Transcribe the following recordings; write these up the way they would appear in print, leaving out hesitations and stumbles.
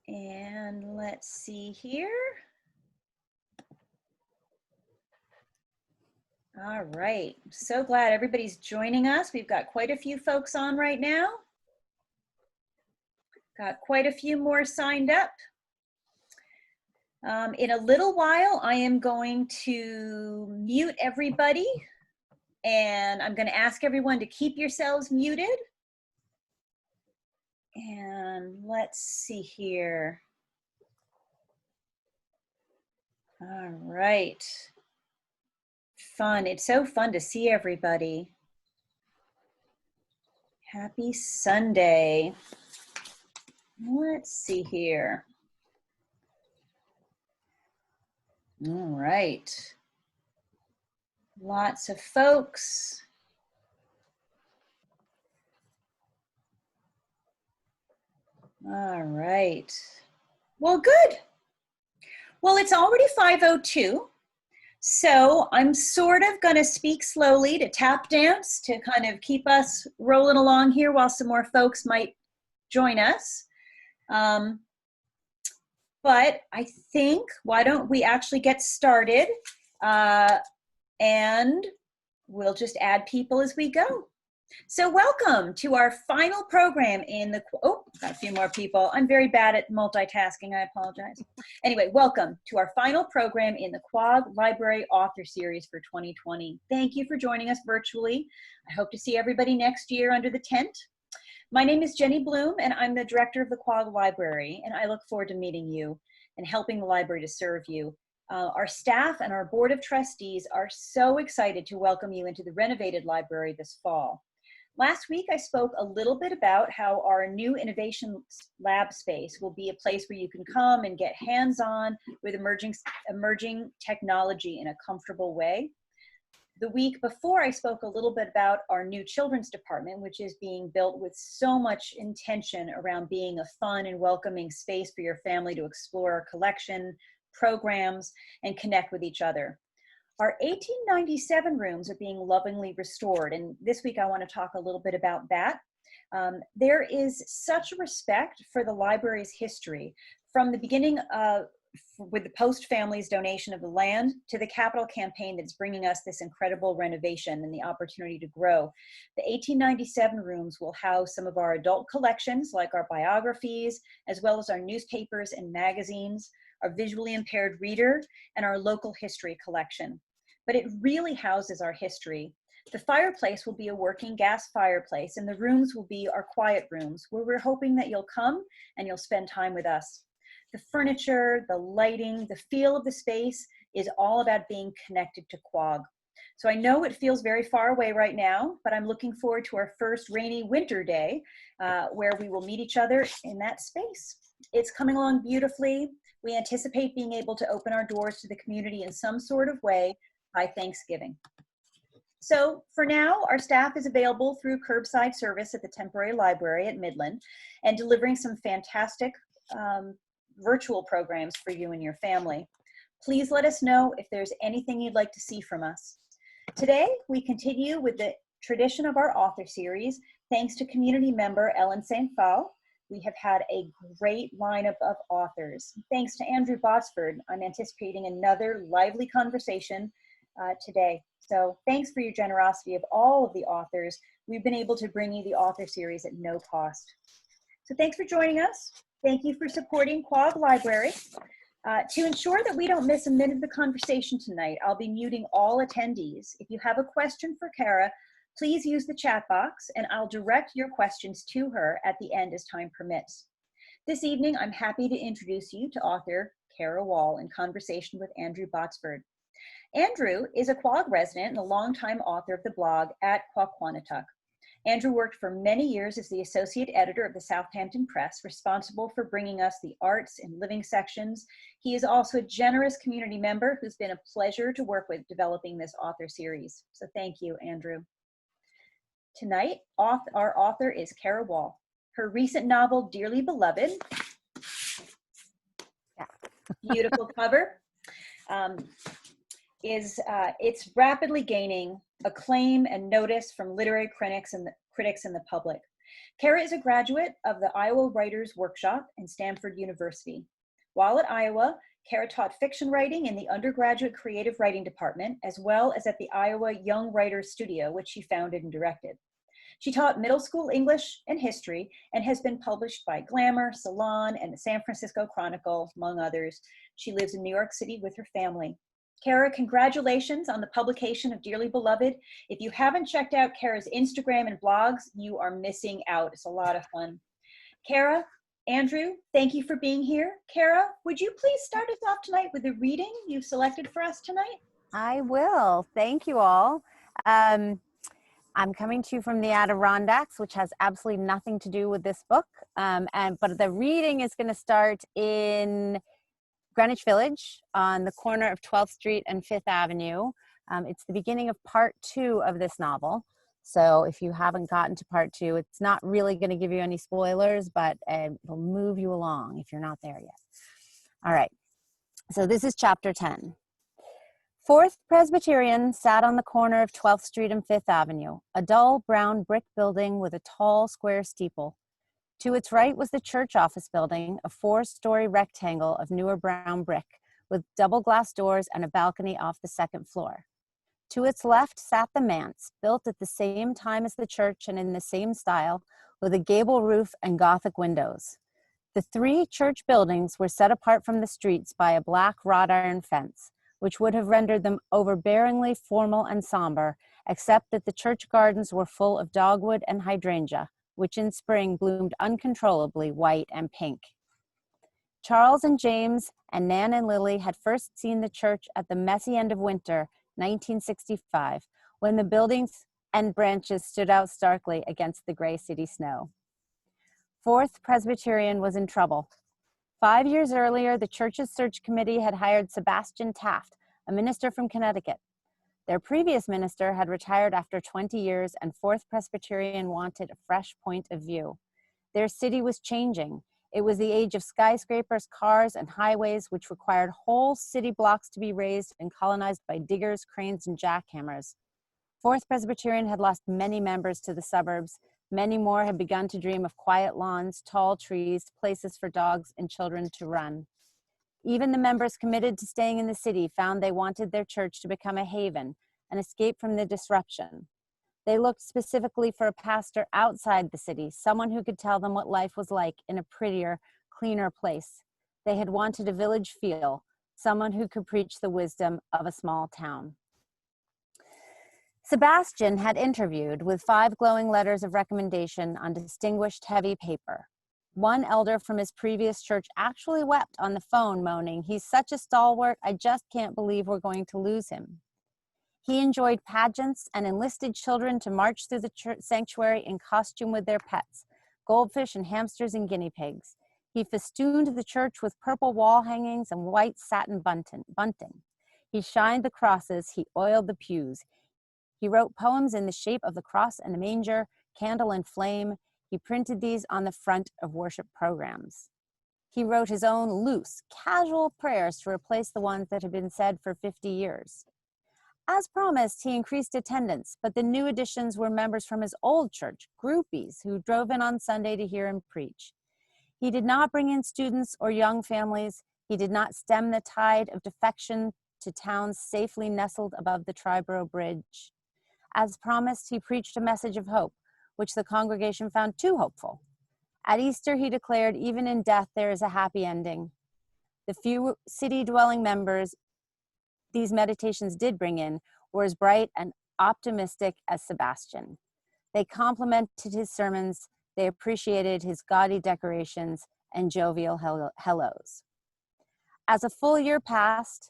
And let's see here. All right, so glad everybody's joining us. We've got quite a few folks on right now. Got quite a few more signed up. In a little while, I am going to mute everybody, and I'm going to ask everyone to keep yourselves muted. And let's see here. All right. Fun. It's so fun to see everybody. Happy Sunday. Let's see here. All right. Lots of folks. All right. Well, good. Well, it's already 5:02. So I'm sort of going to speak slowly to tap dance to kind of keep us rolling along here while some more folks might join us. But I think, why don't we actually get started and we'll just add people as we go. So welcome to our final program in the, oh, got a few more people. I'm very bad at multitasking, I apologize. Anyway, welcome to our final program in the Quogue Library Author Series for 2020. Thank you for joining us virtually. I hope to see everybody next year under the tent. My name is Jenny Bloom, and I'm the director of the Quogue Library, and I look forward to meeting you and helping the library to serve you. Our staff and our board of trustees are so excited to welcome you into the renovated library this fall. Last week, I spoke a little bit about how our new innovation lab space will be a place where you can come and get hands-on with emerging technology in a comfortable way. The week before, I spoke a little bit about our new children's department, which is being built with so much intention around being a fun and welcoming space for your family to explore our collection, programs, and connect with each other. Our 1897 rooms are being lovingly restored, and this week I want to talk a little bit about that. There is such a respect for the library's history, from the beginning with the Post family's donation of the land to the capital campaign that's bringing us this incredible renovation and the opportunity to grow. The 1897 rooms will house some of our adult collections, like our biographies, as well as our newspapers and magazines, our visually impaired reader, and our local history collection. But it really houses our history. The fireplace will be a working gas fireplace, and the rooms will be our quiet rooms, where we're hoping that you'll come and you'll spend time with us. The furniture, the lighting, the feel of the space is all about being connected to Quogue. So I know it feels very far away right now, but I'm looking forward to our first rainy winter day where we will meet each other in that space. It's coming along beautifully. We anticipate being able to open our doors to the community in some sort of way by Thanksgiving. So for now, our staff is available through curbside service at the temporary library at Midland and delivering some fantastic virtual programs for you and your family. Please let us know if there's anything you'd like to see from us. Today, we continue with the tradition of our author series, thanks to community member Ellen St. Phal. We have had a great lineup of authors. Thanks to Andrew Botsford, I'm anticipating another lively conversation today. So thanks for your generosity of all of the authors. We've been able to bring you the author series at no cost. So thanks for joining us. Thank you for supporting Quogue Library. To ensure that we don't miss a minute of the conversation tonight, I'll be muting all attendees. If you have a question for Cara, please use the chat box and I'll direct your questions to her at the end as time permits. This evening, I'm happy to introduce you to author Cara Wall in conversation with Andrew Botsford. Andrew is a Quogue resident and a longtime author of the blog at Quaquanatuck. Andrew worked for many years as the associate editor of the Southampton Press, responsible for bringing us the arts and living sections. He is also a generous community member who's been a pleasure to work with developing this author series. So thank you, Andrew. Tonight, our author is Cara Wall. Her recent novel, Dearly Beloved, beautiful cover, it's rapidly gaining acclaim and notice from literary critics and the public. Cara is a graduate of the Iowa Writers Workshop and Stanford University. While at Iowa, Cara taught fiction writing in the undergraduate creative writing department, as well as at the Iowa Young Writers Studio, which she founded and directed. She taught middle school English and history and has been published by Glamour, Salon, and the San Francisco Chronicle, among others. She lives in New York City with her family. Cara, congratulations on the publication of Dearly Beloved. If you haven't checked out Cara's Instagram and blogs, you are missing out. It's a lot of fun. Cara, Andrew, thank you for being here. Cara, would you please start us off tonight with a reading you've selected for us tonight? I will. Thank you all. I'm coming to you from the Adirondacks, which has absolutely nothing to do with this book. But the reading is going to start in Greenwich Village on the corner of 12th Street and 5th Avenue. It's the beginning of part 2 of this novel. So if you haven't gotten to part 2, it's not really going to give you any spoilers, but it'll move you along if you're not there yet. All right. So this is chapter 10. Fourth Presbyterian sat on the corner of 12th Street and 5th Avenue, a dull brown brick building with a tall square steeple. To its right was the church office building, a 4-story rectangle of newer brown brick with double glass doors and a balcony off the second floor. To its left sat the manse, built at the same time as the church and in the same style, with a gable roof and Gothic windows. The 3 church buildings were set apart from the streets by a black wrought iron fence, which would have rendered them overbearingly formal and somber, except that the church gardens were full of dogwood and hydrangea, which in spring bloomed uncontrollably white and pink. Charles and James and Nan and Lily had first seen the church at the messy end of winter, 1965, when the buildings and branches stood out starkly against the gray city snow. Fourth Presbyterian was in trouble. 5 years earlier, the church's search committee had hired Sebastian Taft, a minister from Connecticut. Their previous minister had retired after 20 years, and Fourth Presbyterian wanted a fresh point of view. Their city was changing. It was the age of skyscrapers, cars, and highways, which required whole city blocks to be raised and colonized by diggers, cranes, and jackhammers. Fourth Presbyterian had lost many members to the suburbs. Many more had begun to dream of quiet lawns, tall trees, places for dogs and children to run. Even the members committed to staying in the city found they wanted their church to become a haven, an escape from the disruption. They looked specifically for a pastor outside the city, someone who could tell them what life was like in a prettier, cleaner place. They had wanted a village feel, someone who could preach the wisdom of a small town. Sebastian had interviewed with 5 glowing letters of recommendation on distinguished heavy paper. One elder from his previous church actually wept on the phone, moaning, "He's such a stalwart, I just can't believe we're going to lose him." He enjoyed pageants and enlisted children to march through the sanctuary in costume with their pets, goldfish and hamsters and guinea pigs. He festooned the church with purple wall hangings and white satin bunting. He shined the crosses, he oiled the pews. He wrote poems in the shape of the cross and the manger, candle and flame. He printed these on the front of worship programs. He wrote his own loose, casual prayers to replace the ones that had been said for 50 years. As promised, he increased attendance, but the new additions were members from his old church, groupies, who drove in on Sunday to hear him preach. He did not bring in students or young families. He did not stem the tide of defection to towns safely nestled above the Triborough Bridge. As promised, he preached a message of hope, which the congregation found too hopeful. At Easter, he declared, "Even in death, there is a happy ending." The few city-dwelling members these meditations did bring in were as bright and optimistic as Sebastian. They complimented his sermons, they appreciated his gaudy decorations and jovial hellos. As a full year passed,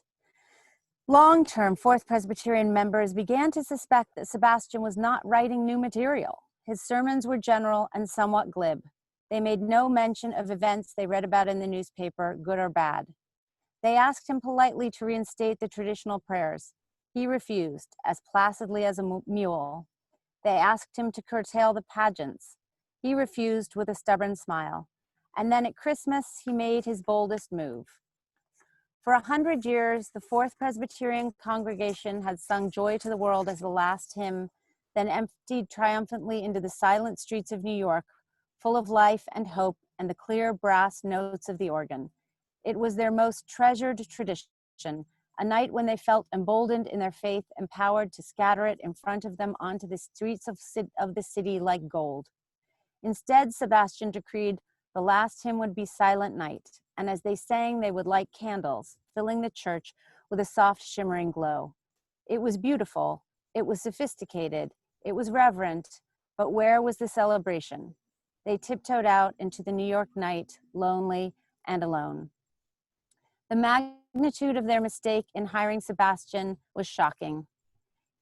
long-term Fourth Presbyterian members began to suspect that Sebastian was not writing new material. His sermons were general and somewhat glib. They made no mention of events they read about in the newspaper, good or bad. They asked him politely to reinstate the traditional prayers. He refused, as placidly as a mule. They asked him to curtail the pageants. He refused with a stubborn smile. And then at Christmas, he made his boldest move. For 100 years, the Fourth Presbyterian congregation had sung Joy to the World as the last hymn, then emptied triumphantly into the silent streets of New York, full of life and hope and the clear brass notes of the organ. It was their most treasured tradition, a night when they felt emboldened in their faith, empowered to scatter it in front of them onto the streets of the city like gold. Instead, Sebastian decreed the last hymn would be Silent Night, and as they sang, they would light candles, filling the church with a soft, shimmering glow. It was beautiful, it was sophisticated, it was reverent, but where was the celebration? They tiptoed out into the New York night, lonely and alone. The magnitude of their mistake in hiring Sebastian was shocking.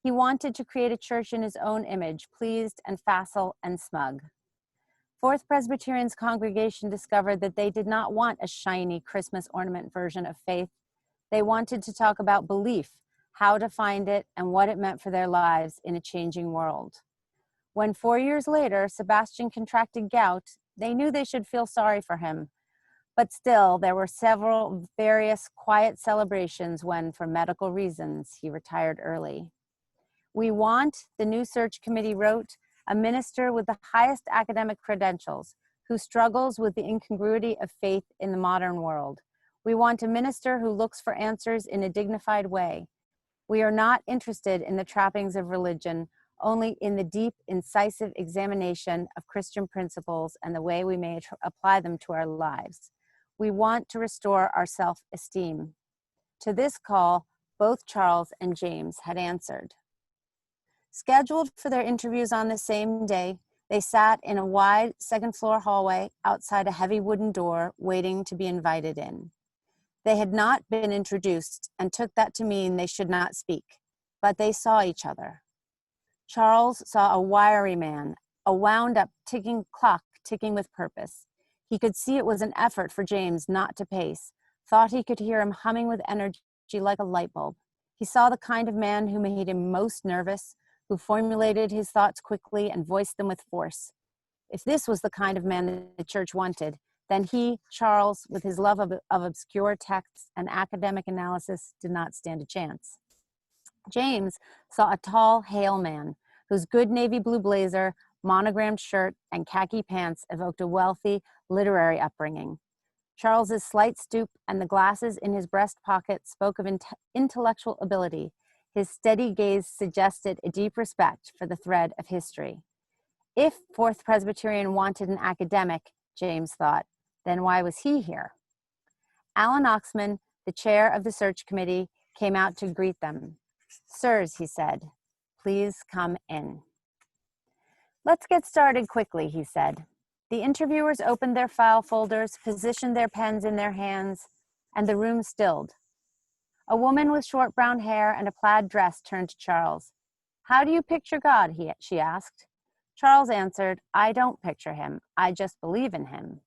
He wanted to create a church in his own image, pleased and facile and smug. Fourth Presbyterian's congregation discovered that they did not want a shiny Christmas ornament version of faith. They wanted to talk about belief, how to find it, and what it meant for their lives in a changing world. When 4 years later, Sebastian contracted gout, they knew they should feel sorry for him. But still, there were several various quiet celebrations when, for medical reasons, he retired early. We want, the new search committee wrote, a minister with the highest academic credentials who struggles with the incongruity of faith in the modern world. We want a minister who looks for answers in a dignified way. We are not interested in the trappings of religion, only in the deep, incisive examination of Christian principles and the way we may apply them to our lives. We want to restore our self-esteem. To this call, both Charles and James had answered. Scheduled for their interviews on the same day, they sat in a wide second-floor hallway outside a heavy wooden door, waiting to be invited in. They had not been introduced and took that to mean they should not speak, but they saw each other. Charles saw a wiry man, a wound-up clock ticking with purpose. He could see it was an effort for James not to pace, thought he could hear him humming with energy like a light bulb. He saw the kind of man who made him most nervous, who formulated his thoughts quickly and voiced them with force. If this was the kind of man that the church wanted, then he, Charles, with his love of obscure texts and academic analysis, did not stand a chance. James saw a tall, hale man whose good navy blue blazer, monogrammed shirt, and khaki pants evoked a wealthy, literary upbringing. Charles's slight stoop and the glasses in his breast pocket spoke of intellectual ability. His steady gaze suggested a deep respect for the thread of history. If Fourth Presbyterian wanted an academic, James thought, then why was he here? Alan Oxman, the chair of the search committee, came out to greet them. "Sirs," he said, "please come in." "Let's get started quickly," he said. The interviewers opened their file folders, positioned their pens in their hands, and the room stilled. A woman with short brown hair and a plaid dress turned to Charles. "How do you picture God?" she asked. Charles answered, "I don't picture him. I just believe in him."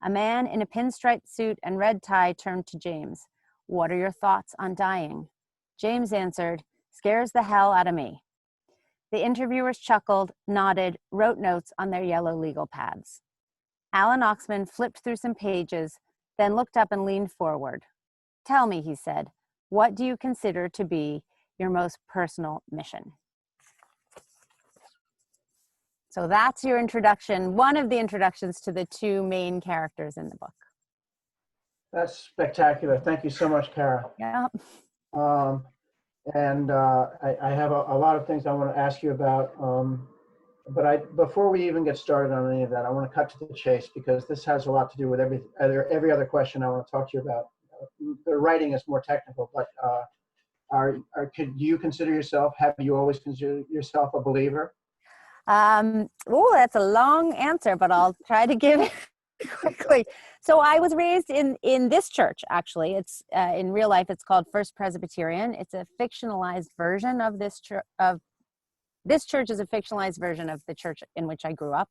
A man in a pinstripe suit and red tie turned to James. "What are your thoughts on dying?" James answered, "Scares the hell out of me." The interviewers chuckled, nodded, wrote notes on their yellow legal pads. Alan Oxman flipped through some pages, then looked up and leaned forward. "Tell me," he said, "what do you consider to be your most personal mission?" So that's your introduction, one of the introductions to the two main characters in the book. That's spectacular. Thank you so much, Cara. Yeah. I have a lot of things I want to ask you about, but before we even get started on any of that, I want to cut to the chase because this has a lot to do with every other question I want to talk to you about. The writing is more technical, but do you consider yourself? Have you always considered yourself a believer? Oh, that's a long answer, but I'll try to give it quickly. So I was raised in this church, actually. It's in real life, it's called First Presbyterian. It's a fictionalized version of this church. This church is a fictionalized version of the church in which I grew up.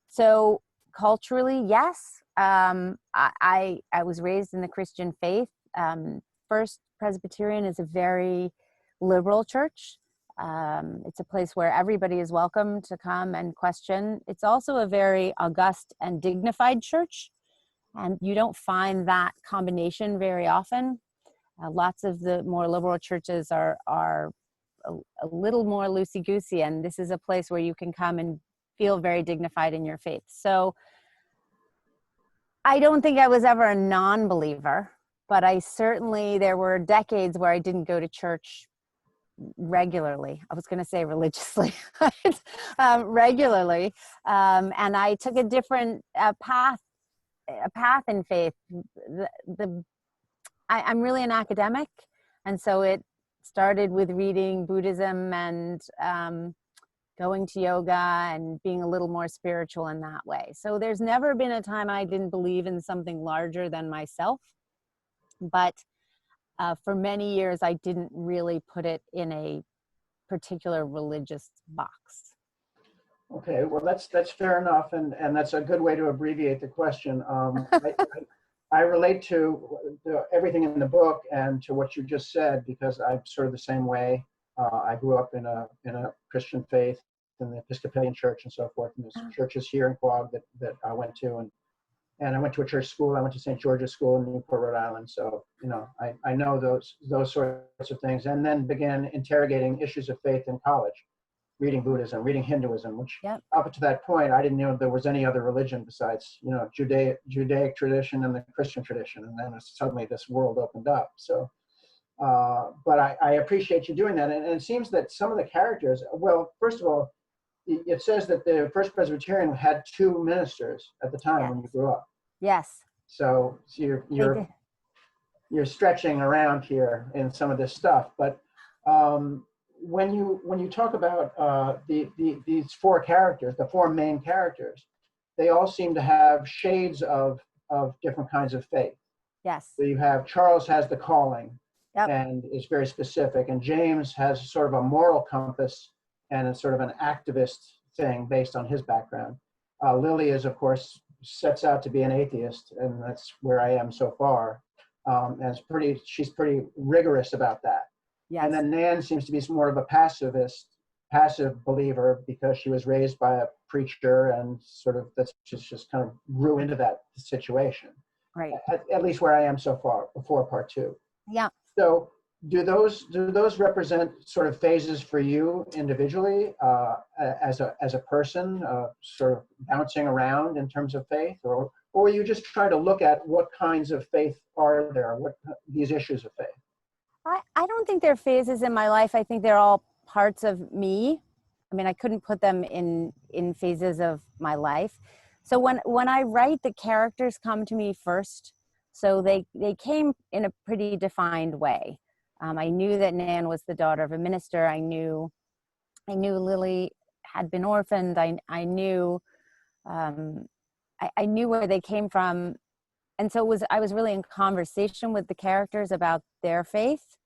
So culturally, yes. I was raised in the Christian faith. First Presbyterian is a very liberal church. It's a place where everybody is welcome to come and question. It's also a very august and dignified church, and you don't find that combination very often. Lots of the more liberal churches are a little more loosey-goosey, and this is a place where you can come and feel very dignified in your faith. So I don't think I was ever a non-believer, but there were decades where I didn't go to church regularly. I was going to say religiously, regularly. And I took a different path in faith. I'm really an academic. And so it started with reading Buddhism and going to yoga and being a little more spiritual in that way. So there's never been a time I didn't believe in something larger than myself. But for many years, I didn't really put it in a particular religious box. Okay, well, that's fair enough, and that's a good way to abbreviate the question. I relate to everything in the book and to what you just said because I'm sort of the same way. I grew up in a Christian faith in the Episcopalian Church and so forth, and there's churches here in Quogue that I went to, and I went to a church school. I went to St. George's School in Newport, Rhode Island. So I know those sorts of things, and then began interrogating issues of faith in college. Reading Buddhism, reading Hinduism, which up to that point, I didn't know there was any other religion besides, Judaic tradition and the Christian tradition. And then suddenly this world opened up. So, but I appreciate you doing that. And it seems that some of the characters, well, first of all, it says that the First Presbyterian had 2 ministers at the time when you grew up. Yes. So you're stretching around here in some of this stuff, but when you talk about these 4 characters, the 4 main characters, they all seem to have shades of different kinds of faith. Yes. So you have Charles has the calling and is very specific, and James has sort of a moral compass and it's sort of an activist thing based on his background. Lily is, of course, sets out to be an atheist, and that's where I am so far. And she's pretty rigorous about that. Yes. And then Nan seems to be more of a passive believer because she was raised by a preacher and sort of that's just kind of grew into that situation. Right. At least where I am so far before part 2. Yeah. So do those represent sort of phases for you individually as a person, sort of bouncing around in terms of faith, or you just try to look at what kinds of faith are there, what these issues of faith? I don't think they're phases in my life. I think they're all parts of me. I mean, I couldn't put them in phases of my life. So when I write, the characters come to me first. So they came in a pretty defined way. I knew that Nan was the daughter of a minister. I knew Lily had been orphaned. I knew where they came from. And so I was really in conversation with the characters about their faith,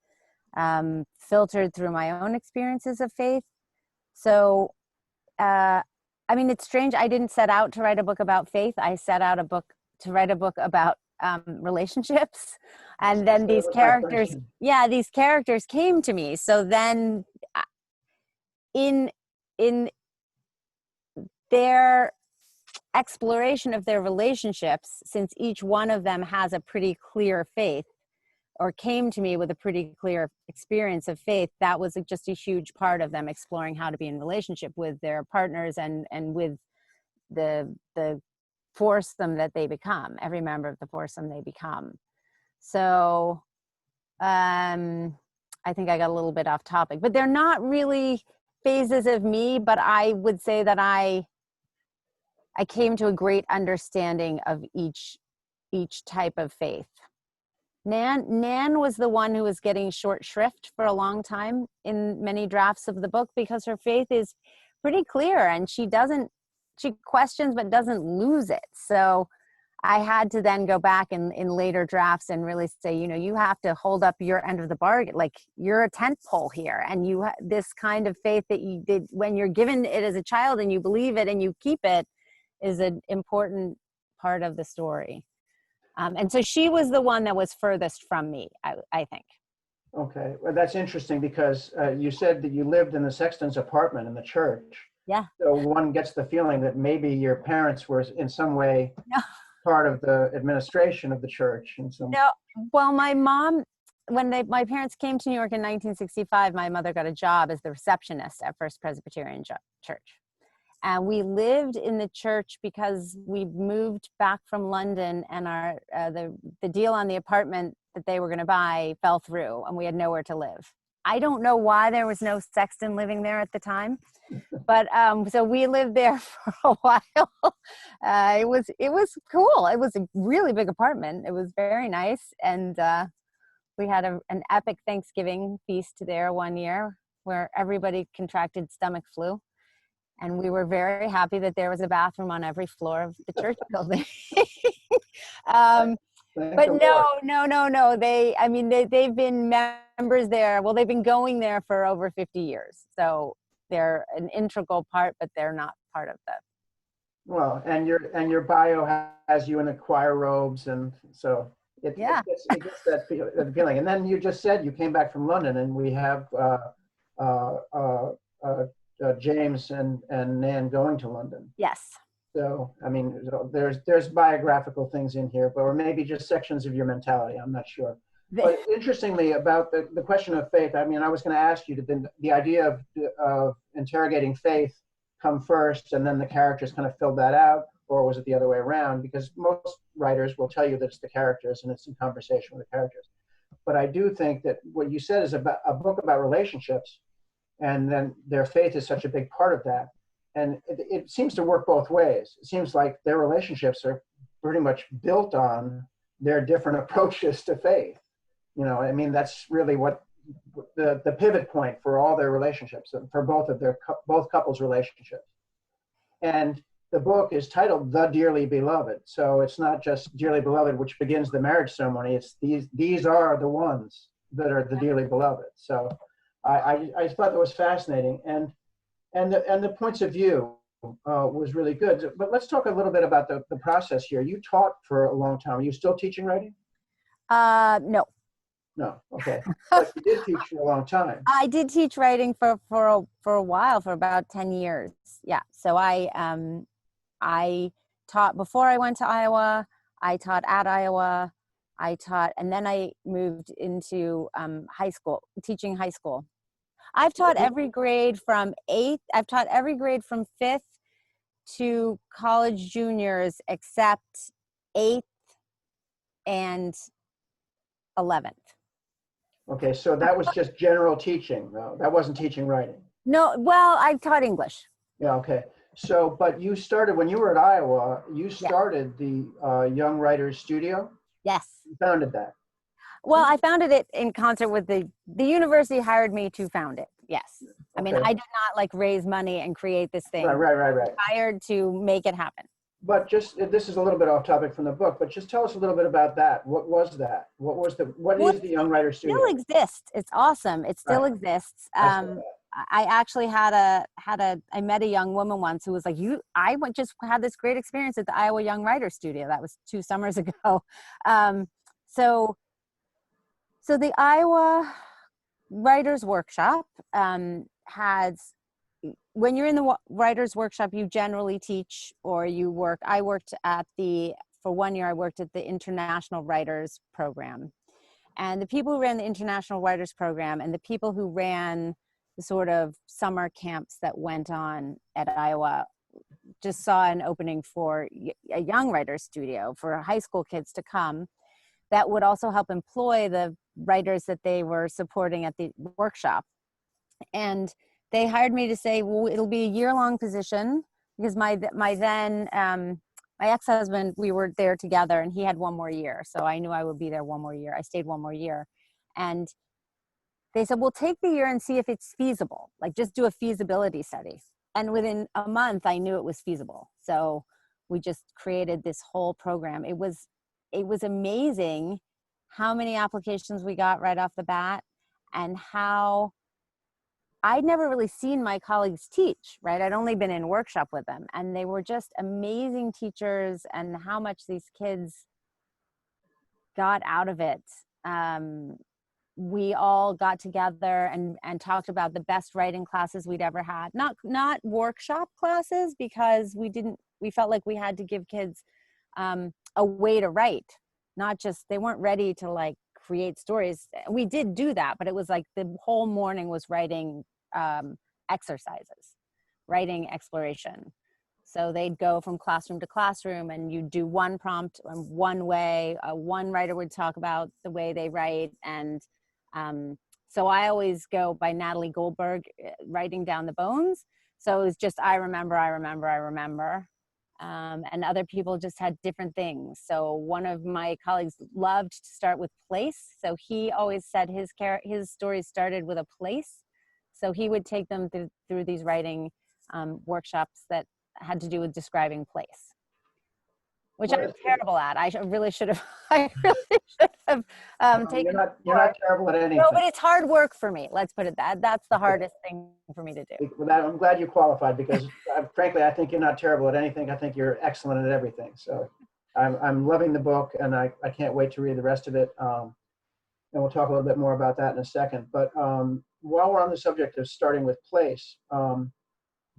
filtered through my own experiences of faith. So, I mean, it's strange. I didn't set out to write a book about faith. I set out to write a book about relationships. And then these characters came to me. So then in their exploration of their relationships, since each one of them has a pretty clear faith or came to me with a pretty clear experience of faith, that was just a huge part of them exploring how to be in relationship with their partners and with the foursome that they become, every member of the foursome they become. So I think I got a little bit off topic, but they're not really phases of me, but I would say that I came to a great understanding of each type of faith. Nan was the one who was getting short shrift for a long time in many drafts of the book because her faith is pretty clear and she questions but doesn't lose it. So I had to then go back in later drafts and really say, you have to hold up your end of the bargain. Like, you're a tent pole here, and this kind of faith that you did when you're given it as a child and you believe it and you keep it is an important part of the story. And so she was the one that was furthest from me, I think. Okay, well, that's interesting because you said that you lived in the sexton's apartment in the church. Yeah. So one gets the feeling that maybe your parents were in some way part of the administration of the church. No, well, my mom, when my parents came to New York in 1965, my mother got a job as the receptionist at First Presbyterian Church. And we lived in the church because we moved back from London, and our the deal on the apartment that they were going to buy fell through, and we had nowhere to live. I don't know why there was no sexton living there at the time, but so we lived there for a while. It was cool. It was a really big apartment. It was very nice, and we had an epic Thanksgiving feast there one year where everybody contracted stomach flu. And we were very happy that there was a bathroom on every floor of the church building. But no. They've been members there. Well, they've been going there for over 50 years. So they're an integral part, but they're not part of the. Well, and your bio has you in the choir robes, and so it gets that feeling. And then you just said you came back from London, and we have James and Nan going to London. Yes. So, I mean, there's biographical things in here, but or maybe just sections of your mentality. I'm not sure. But interestingly, about the question of faith, I mean, I was going to ask you, did the idea of interrogating faith come first, and then the characters kind of filled that out, or was it the other way around? Because most writers will tell you that it's the characters, and it's in conversation with the characters. But I do think that what you said is about a book about relationships, and then their faith is such a big part of that. And it seems to work both ways. It seems like their relationships are pretty much built on their different approaches to faith. You know, I mean, that's really what the pivot point for all their relationships, for both couples' relationships. And the book is titled The Dearly Beloved. So it's not just Dearly Beloved, which begins the marriage ceremony. It's these are the ones that are the dearly beloved. So I thought that was fascinating, and the points of view was really good. But let's talk a little bit about the process here. You taught for a long time. Are you still teaching writing? No. No. Okay. But you did teach for a long time. I did teach writing for a while, for about 10 years. Yeah. So I taught before I went to Iowa. I taught at Iowa. And then I moved into high school, teaching high school. I've taught every grade from 8th. I've taught every grade from 5th to college juniors except 8th and 11th. Okay, so that was just general teaching, though. That wasn't teaching writing. No, well, I taught English. Yeah, okay. So, but you started, when you were at Iowa, you started the Young Writers Studio? Yes. You founded that? Well, I founded it in concert with the university hired me to found it. Yes. I mean, I did not like raise money and create this thing. Right. Hired to make it happen. But just, this is a little bit off topic from the book, but just tell us a little bit about that. What was that? What is the Young Writers Studio? It still exists. It's awesome. It still exists. I actually I met a young woman once who was like, just had this great experience at the Iowa Young Writers Studio. That was 2 summers ago. So the Iowa Writers Workshop has, when you're in the Writers Workshop, you generally teach or you work. For 1 year, I worked at the International Writers Program. And the people who ran the International Writers Program and the people who ran the sort of summer camps that went on at Iowa just saw an opening for a Young Writers Studio for high school kids to come that would also help employ the writers that they were supporting at the workshop. And they hired me to say, well, it'll be a year-long position because my ex-husband, we were there together and he had 1 more year. So I knew I would be there 1 more year. I stayed 1 more year. And they said, well, take the year and see if it's feasible. Like just do a feasibility study. And within a month, I knew it was feasible. So we just created this whole program. It was amazing how many applications we got right off the bat and how I'd never really seen my colleagues teach, right? I'd only been in workshop with them and they were just amazing teachers and how much these kids got out of it. We all got together and talked about the best writing classes we'd ever had. Not workshop classes because we felt like we had to give kids a way to write, not just, they weren't ready to like create stories. We did do that, but it was like the whole morning was writing exercises writing exploration. So they'd go from classroom to classroom, and you do one prompt one way. One writer would talk about the way they write. And so I always go by Natalie Goldberg, writing down the bones. So it was just, I remember. And other people just had different things. So one of my colleagues loved to start with place. So he always said his stories started with a place. So he would take them through these writing workshops that had to do with describing place, which I'm terrible at. I really should have. I really should have taken. You're not terrible at anything. No, but it's hard work for me. Let's put it that. That's the hardest thing for me to do. I'm glad you qualified, because frankly, I think you're not terrible at anything. I think you're excellent at everything. So I'm loving the book, and I can't wait to read the rest of it. And we'll talk a little bit more about that in a second. But while we're on the subject of starting with place,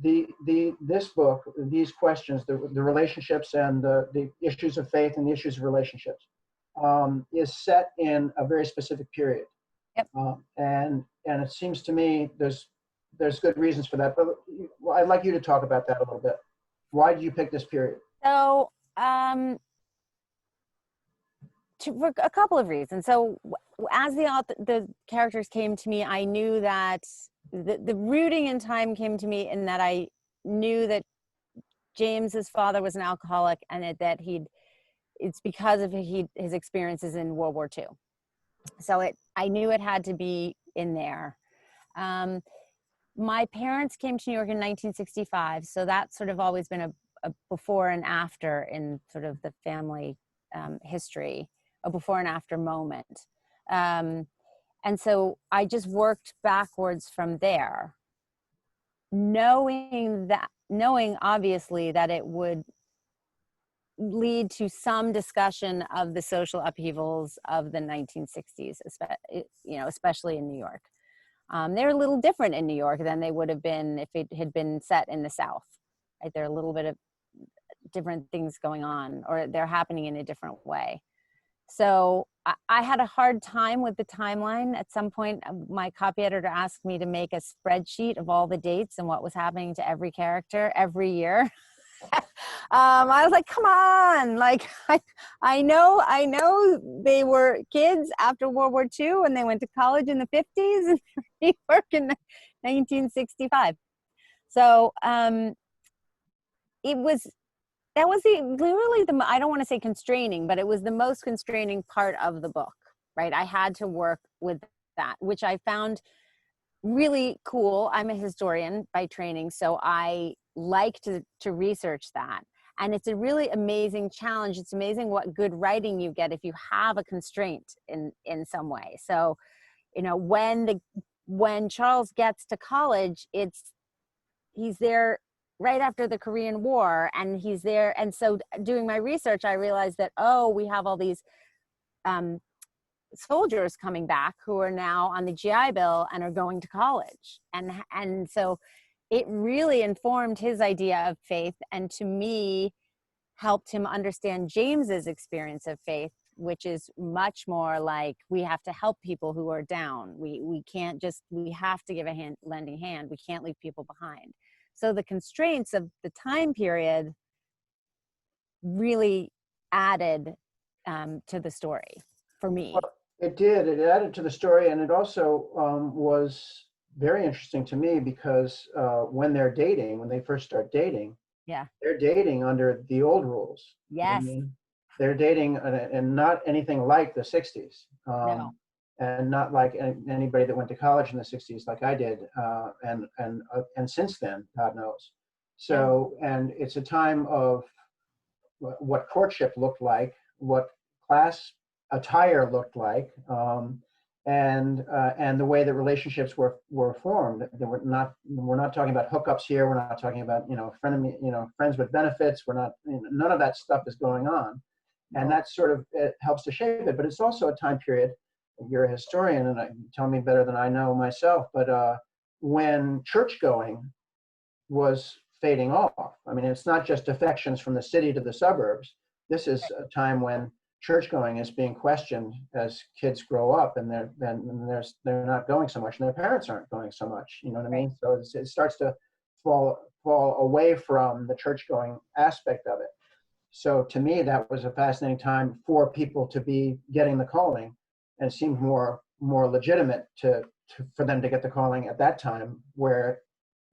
this book, these questions, the relationships and the issues of faith and the issues of relationships, is set in a very specific period. Yep. And it seems to me there's good reasons for that. But I'd like you to talk about that a little bit. Why did you pick this period? So for a couple of reasons. So as the characters came to me, I knew that the rooting in time came to me in that I knew that James's father was an alcoholic, and that it's because of his experiences in World War II. So I knew it had to be in there. My parents came to New York in 1965, so that's sort of always been a before and after in sort of the family history, a before and after moment. And so I just worked backwards from there, knowing obviously that it would lead to some discussion of the social upheavals of the 1960s, especially in New York. They're a little different in New York than they would have been if it had been set in the South. Right? There are a little bit of different things going on, or they're happening in a different way. So I had a hard time with the timeline. At some point, my copy editor asked me to make a spreadsheet of all the dates and what was happening to every character every year. I was like, come on, like I know they were kids after World War II and they went to college in the 50s and New York in 1965. So that was literally I don't want to say constraining, but it was the most constraining part of the book, right? I had to work with that, which I found really cool. I'm a historian by training, so I like to research that. And it's a really amazing challenge. It's amazing what good writing you get if you have a constraint in some way. So, when Charles gets to college, he's there right after the Korean War, and he's there. And so doing my research, I realized that, we have all these soldiers coming back who are now on the GI Bill and are going to college. And so it really informed his idea of faith, and to me helped him understand James's experience of faith, which is much more like, we have to help people who are down. We have to give a lending hand. We can't leave people behind. So the constraints of the time period really added to the story for me. Well, it did. It added to the story, and it also was very interesting to me because when they first start dating, they're dating under the old rules. Yes. They're dating and not anything like the 60s. No. And not like anybody that went to college in the 60s like I did, and since then, God knows. So, and it's a time of what courtship looked like, what class attire looked like, and the way that relationships were formed. We're not talking about hookups here. We're not talking about friends with benefits. We're not, none of that stuff is going on, and that sort of it helps to shape it. But it's also a time period. You're a historian, and tell me better than I know myself. But when church going was fading off, I mean, it's not just defections from the city to the suburbs. This is a time when church going is being questioned as kids grow up, and they're not going so much, and their parents aren't going so much. You know what I mean? So it starts to fall fall away from the church-going aspect of it. So to me, that was a fascinating time for people to be getting the calling, and it seemed more legitimate for them to get the calling at that time, where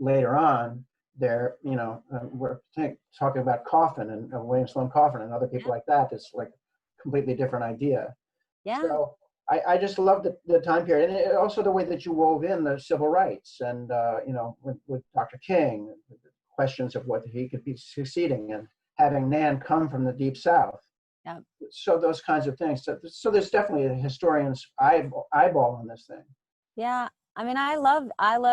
later on they're, we're talking about Coffin and William Sloane Coffin and other people like that. It's like a completely different idea. Yeah. So I just love the time period, and also the way that you wove in the civil rights and, with Dr. King, questions of whether he could be succeeding, and having Nan come from the Deep South. Yeah. So those kinds of things. So there's definitely a historian's eyeball on this thing. Yeah. I mean, I love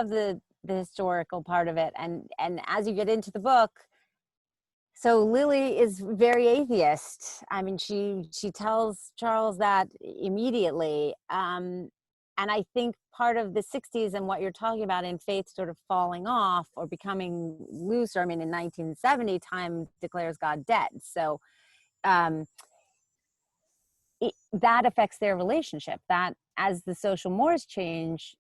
the historical part of it. And as you get into the book, so Lily is very atheist. I mean, she tells Charles that immediately. And I think part of the 60s and what you're talking about in faith sort of falling off or becoming looser. I mean, in 1970, Time declares God dead. So that affects their relationship. That as the social mores change,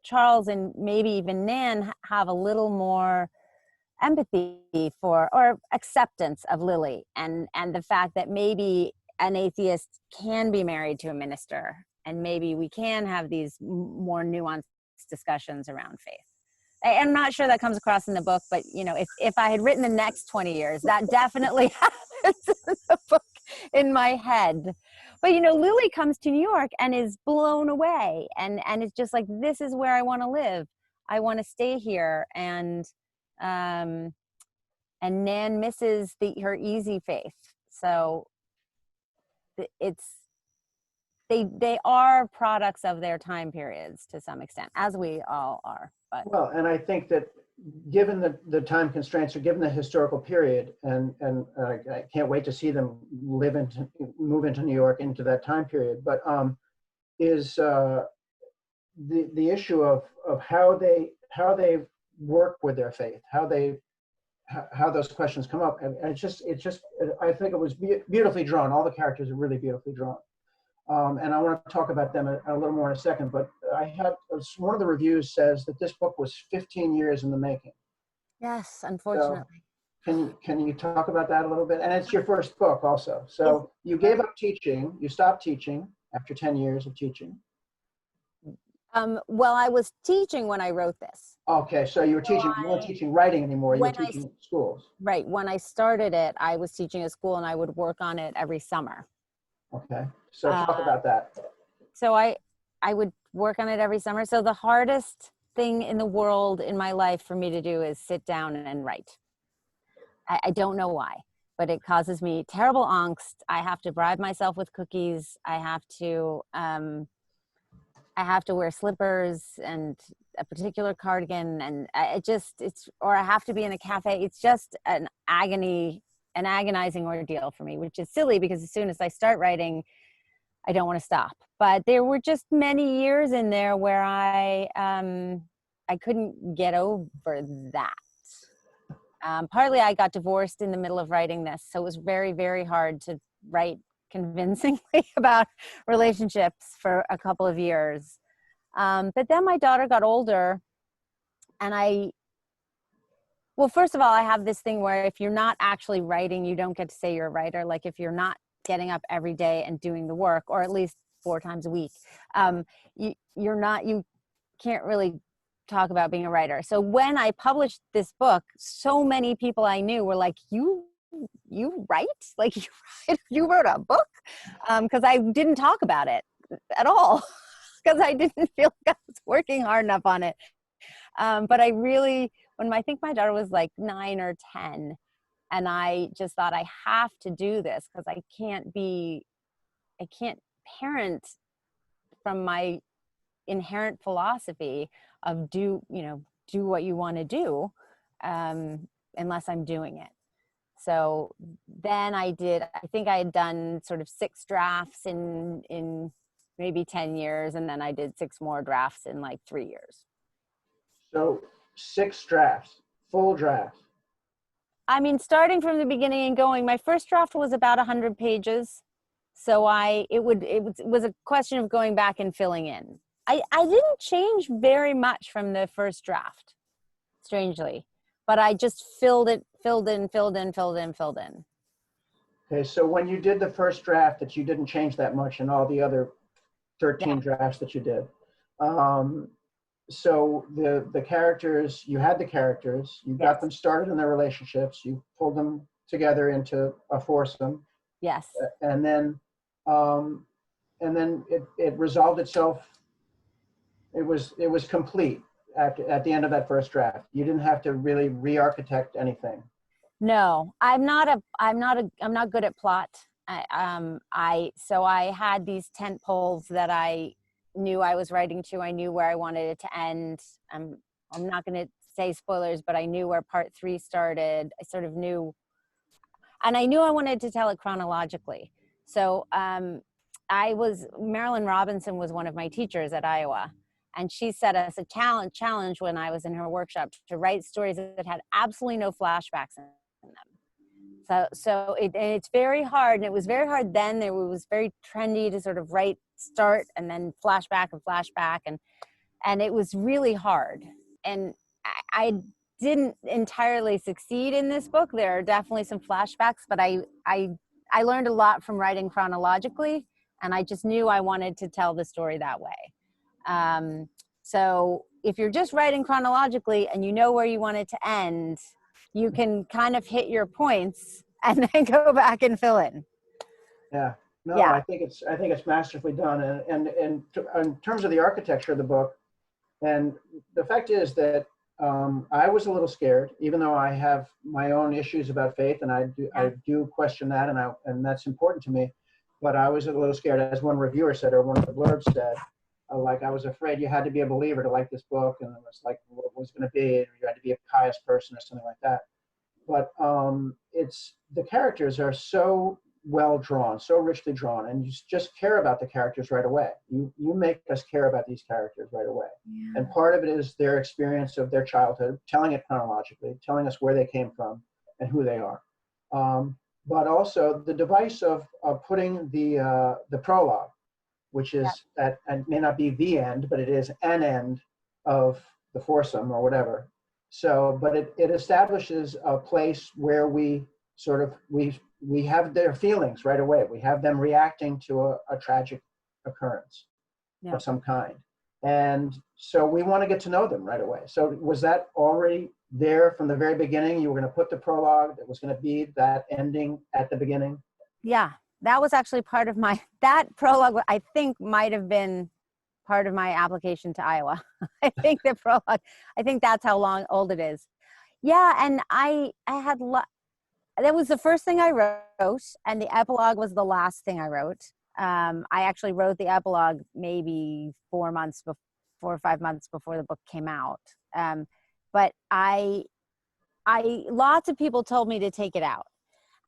Charles and maybe even Nan have a little more empathy for or acceptance of Lily and the fact that maybe an atheist can be married to a minister, and maybe we can have these more nuanced discussions around faith. I'm not sure that comes across in the book, but if I had written the next 20 years, that definitely happens in the book in my head. But Lily comes to New York and is blown away, and it's just like, this is where I want to live. I want to stay here. And Nan misses her easy faith. So they are products of their time periods to some extent, as we all are. But well, and I think that given the time constraints, or given the historical period, and I can't wait to see them move into New York into that time period. But is the issue of how they work with their faith, how those questions come up, and it's just I think it was beautifully drawn. All the characters are really beautifully drawn. And I want to talk about them a little more in a second, but one of the reviews says that this book was 15 years in the making. yes, unfortunately. So can you talk about that a little bit? And it's your first book also. So you gave up teaching, you stopped teaching after 10 years of teaching. Well, I was teaching when I wrote this. Okay, so you were teaching, you weren't teaching writing anymore, you were teaching schools. Right, when I started it, I was teaching a school and I would work on it every summer. Okay, so talk about that. So I would work on it every summer. So the hardest thing in the world in my life for me to do is sit down and write. I don't know why, but it causes me terrible angst. I have to bribe myself with cookies. I have to wear slippers and a particular cardigan, and or I have to be in a cafe. It's just an agonizing ordeal for me, which is silly because as soon as I start writing, I don't want to stop. But there were just many years in there where I couldn't get over that. Partly I got divorced in the middle of writing this, so it was very, very hard to write convincingly about relationships for a couple of years. But then my daughter got older, and well, first of all, I have this thing where if you're not actually writing, you don't get to say you're a writer. Like if you're not getting up every day and doing the work, or at least 4 times a week, you can't really talk about being a writer. So when I published this book, so many people I knew were like, you write? Like you wrote a book? Because I didn't talk about it at all because I didn't feel like I was working hard enough on it. But I really, I think my daughter was like 9 or 10, and I just thought I have to do this because I can't parent from my inherent philosophy of do what you want to do unless I'm doing it. So then I think I had done sort of 6 drafts in maybe 10 years, and then I did 6 more drafts in like 3 years. So 6 drafts, full drafts. I mean, starting from the beginning and going, my first draft was about 100 pages. So it was a question of going back and filling in. I didn't change very much from the first draft, strangely. but I just filled in. Okay, so when you did the first draft that you didn't change that much and all the other 13 Yeah. drafts that you did, so the characters, you had the characters, you got Yes. them started in their relationships, you pulled them together into a foursome, Yes. and then it resolved itself. It was complete at the end of that first draft. You didn't have to really re-architect anything. No, I'm not good at plot. So I had these tent poles that I knew I was writing to. I knew where I wanted it to end. I'm not going to say spoilers, but I knew where part 3 started. I sort of knew, and I knew I wanted to tell it chronologically. So Marilyn Robinson was one of my teachers at Iowa, and she set us a challenge when I was in her workshop to write stories that had absolutely no flashbacks in them. So it's very hard, and it was very hard then. It was very trendy to sort of start and then flashback, and it was really hard. And I didn't entirely succeed in this book. There are definitely some flashbacks, but I learned a lot from writing chronologically, and I just knew I wanted to tell the story that way. So if you're just writing chronologically and you know where you want it to end, you can kind of hit your points and then go back and fill in. Yeah. No, Yeah. I think it's masterfully done. And in terms of the architecture of the book, and the fact is that I was a little scared, even though I have my own issues about faith, and I do question that, and that's important to me. But I was a little scared, as one reviewer said, or one of the blurbs said, like I was afraid you had to be a believer to like this book, and it was like what it was going to be, and you had to be a pious person or something like that. But the characters are so well drawn, so richly drawn, and you just care about the characters right away. You make us care about these characters right away. Yeah. And part of it is their experience of their childhood, telling it chronologically, telling us where they came from and who they are. But also the device of putting the prologue, which is and may not be the end, but it is an end of the foursome or whatever. So, but it establishes a place where we have their feelings right away. We have them reacting to a tragic occurrence of some kind. And so we want to get to know them right away. So was that already there from the very beginning? You were going to put the prologue that was going to be that ending at the beginning? Yeah, that was actually part of that prologue, I think might have been part of my application to Iowa. I think the prologue, I think that's how old it is. Yeah, and I had, that was the first thing I wrote, and the epilogue was the last thing I wrote. I actually wrote the epilogue maybe 4 or 5 months before the book came out. But lots of people told me to take it out.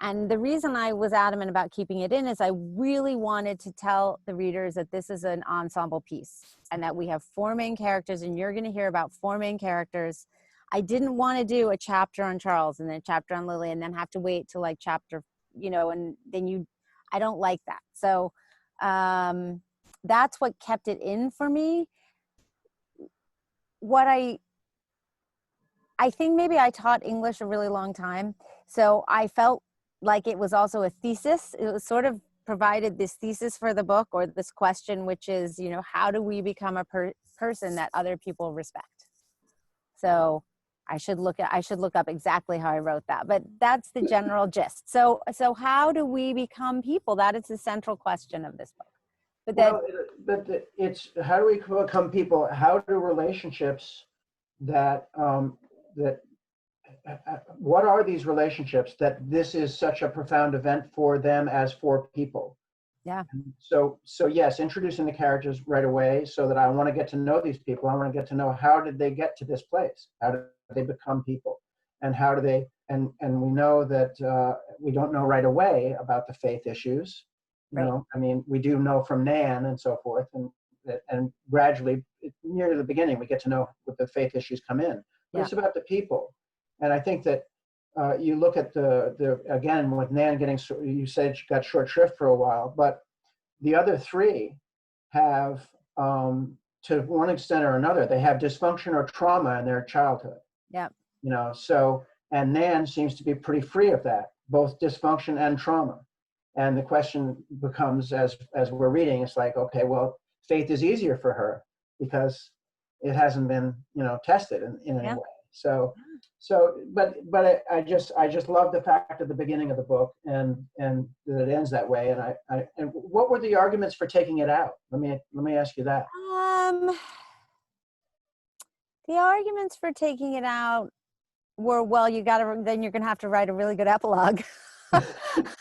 And the reason I was adamant about keeping it in is I really wanted to tell the readers that this is an ensemble piece and that we have 4 main characters, and you're going to hear about 4 main characters. I didn't want to do a chapter on Charles and then a chapter on Lily and then have to wait till like chapter, and then I don't like that. So that's what kept it in for me. What I think maybe I taught English a really long time. So I felt like it was also a thesis. It was sort of provided this thesis for the book, or this question, which is, how do we become a person that other people respect? So I should look up exactly how I wrote that, but that's the general gist. So how do we become people? That is the central question of this book. But it's how do we become people? How do relationships what are these relationships that this is such a profound event for them as 4 people? Yeah. So yes, introducing the characters right away, so that I want to get to know these people. I want to get to know, how did they get to this place? How did they become people? And how do they, and we know that we don't know right away about the faith issues. I mean, we do know from Nan and so forth, and gradually, near the beginning, we get to know what the faith issues come in. But it's about the people. And I think that you look at the again, with Nan getting, you said she got short shrift for a while, but the other 3 have, to one extent or another, they have dysfunction or trauma in their childhood. Yeah. you know, so, and Nan seems to be pretty free of that, both dysfunction and trauma. And the question becomes, as we're reading, it's like, okay, well, Faith is easier for her because it hasn't been, you know, tested in any way. But I just love the fact at the beginning of the book and that it ends that way. And what were the arguments for taking it out? Let me ask you that. The arguments for taking it out were, well, then you're gonna have to write a really good epilogue. And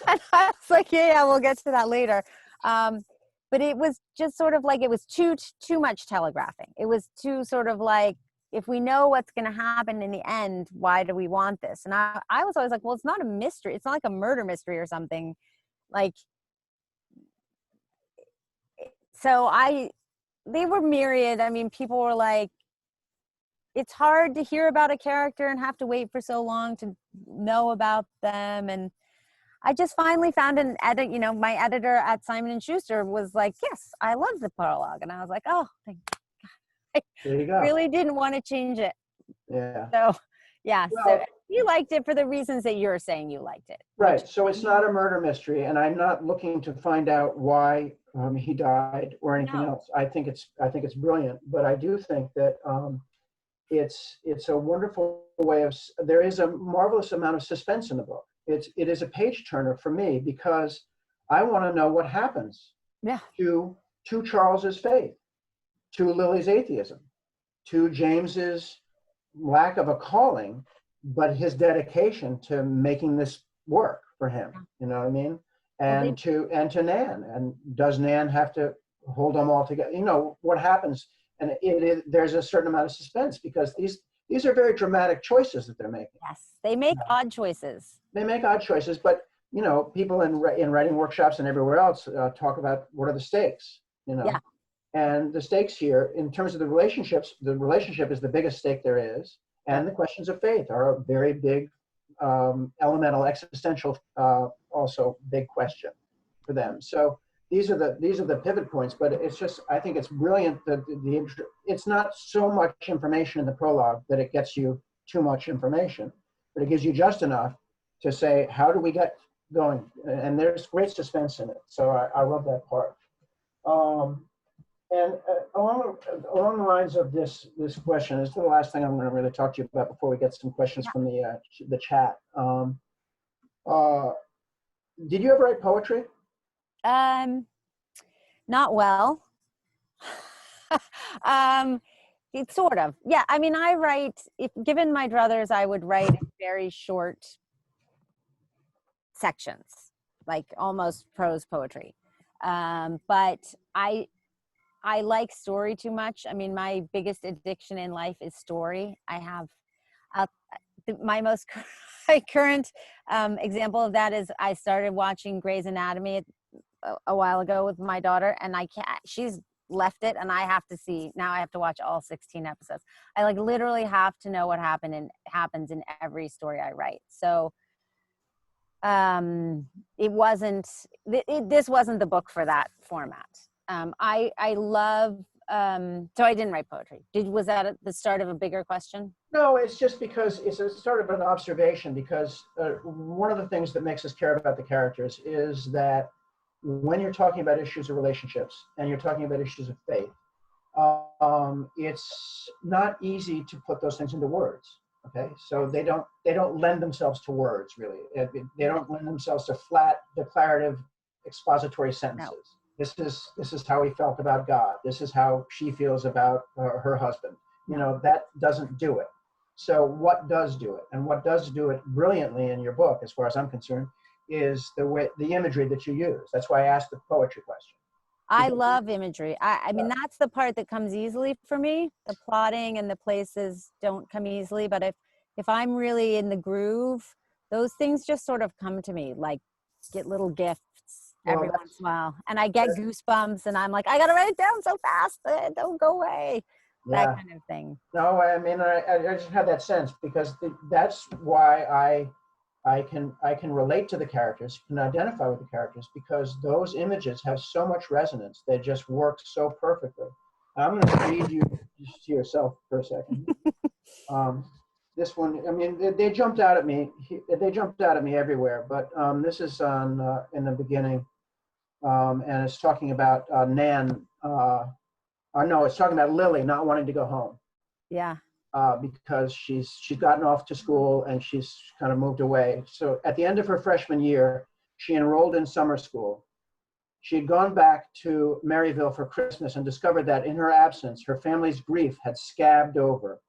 I was like, yeah, we'll get to that later. But it was just sort of like, it was too much telegraphing. It was too sort of like, if we know what's going to happen in the end, why do we want this? And I was always like, well, it's not a mystery. It's not like a murder mystery or something. Like, so they were myriad. I mean, people were like, it's hard to hear about a character and have to wait for so long to know about them. And I just finally found an edit, you know, my editor at Simon & Schuster was like, yes, I love the prologue. And I was like, oh, thank God. There you go. Really didn't want to change it. Yeah. So, yeah. Well, so you liked it for the reasons that you're saying you liked it. Right. So it's not a murder mystery, and I'm not looking to find out why he died or anything else. I think it's brilliant, but I do think that it's a wonderful way of. There is a marvelous amount of suspense in the book. It is a page turner for me because I want to know what happens to Charles's faith, to Lily's atheism, to James's lack of a calling, but his dedication to making this work for him. You know what I mean? And to Nan. And does Nan have to hold them all together? You know what happens? And there's a certain amount of suspense because these are very dramatic choices that they're making. Yes, they make odd choices. They make odd choices, but you know, people in writing workshops and everywhere else talk about what are the stakes. You know, and the stakes here, in terms of the relationships, the relationship is the biggest stake there is, and the questions of faith are a very big, elemental, existential, also big question for them. So these are the pivot points. But it's just, I think it's brilliant that it's not so much information in the prologue that it gets you too much information, but it gives you just enough to say, how do we get going? And there's great suspense in it. So I love that part. And along the lines of this question, this is the last thing I'm going to really talk to you about before we get some questions from the chat. Did you ever write poetry? Not well. It's sort of, yeah. I mean, I write, if given my druthers, I would write in very short sections, like almost prose poetry. But I like story too much. I mean, my biggest addiction in life is story. I have my most current example of that is I started watching Grey's Anatomy a while ago with my daughter, and she's left it, and I have to watch all 16 episodes. I like literally have to know what happens in every story I write. So this wasn't the book for that format. I love, so I didn't write poetry. Was that at the start of a bigger question? No, it's just because it's a sort of an observation, because one of the things that makes us care about the characters is that when you're talking about issues of relationships and you're talking about issues of faith, it's not easy to put those things into words. Okay, so they don't lend themselves to words, really. They don't lend themselves to flat, declarative, expository sentences. No. This is how he felt about God. This is how she feels about her husband. You know, that doesn't do it. So what does do it? And what does do it brilliantly in your book, as far as I'm concerned, is the imagery that you use. That's why I asked the poetry question. I love imagery. I mean, that's the part that comes easily for me. The plotting and the places don't come easily, but if I'm really in the groove, those things just sort of come to me, like get little gifts every once in a while. And I get goosebumps and I'm like, I gotta write it down so fast, don't go away. Yeah. That kind of thing. No, I mean, I just have that sense, because that's why I can relate to the characters, can identify with the characters, because those images have so much resonance. They just work so perfectly. I'm going to read you just to yourself for a second. this one, I mean, they jumped out at me. They jumped out at me everywhere, but this is on in the beginning, and it's talking about Nan. No, it's talking about Lily not wanting to go home. Yeah. Because she's gotten off to school and she's kind of moved away. So at the end of her freshman year, she enrolled in summer school. She had gone back to Maryville for Christmas and discovered that in her absence, her family's grief had scabbed over.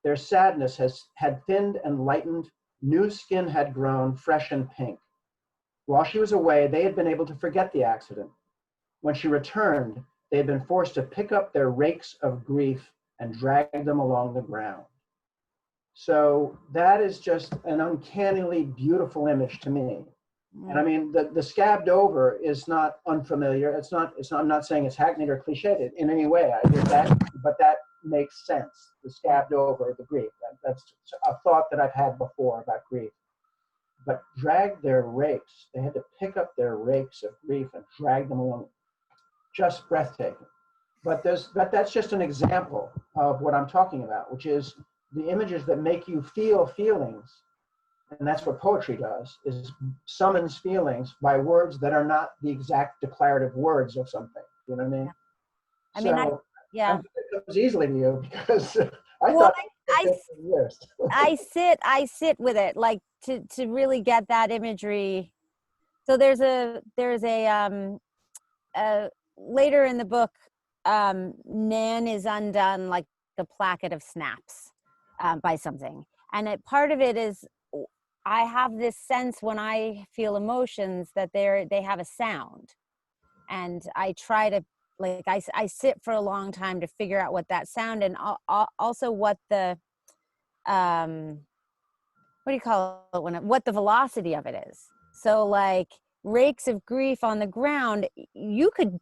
Their sadness had thinned and lightened. New skin had grown, fresh and pink. While she was away, they had been able to forget the accident. When she returned, they had been forced to pick up their rakes of grief and drag them along the ground. So that is just an uncannily beautiful image to me. And I mean, the scabbed over is not unfamiliar. It's not, I'm not saying it's hackneyed or cliched in any way. I did that, but that makes sense. The scabbed over, the grief. That's a thought that I've had before about grief. But drag their rakes. They had to pick up their rakes of grief and drag them along. Just breathtaking. But that's just an example of what I'm talking about, which is the images that make you feel feelings. And that's what poetry does, is summons feelings by words that are not the exact declarative words of something. You know what I mean? I mean, It comes easily to you because I well, thought for years. I sit with it, like to really get that imagery. So there's a later in the book, Nan is undone like a placket of snaps by something. And part of it is, I have this sense when I feel emotions that they have a sound. And I try to, like, I sit for a long time to figure out what that sound, and also what the, what do you call it, what the velocity of it is. So like rakes of grief on the ground, you could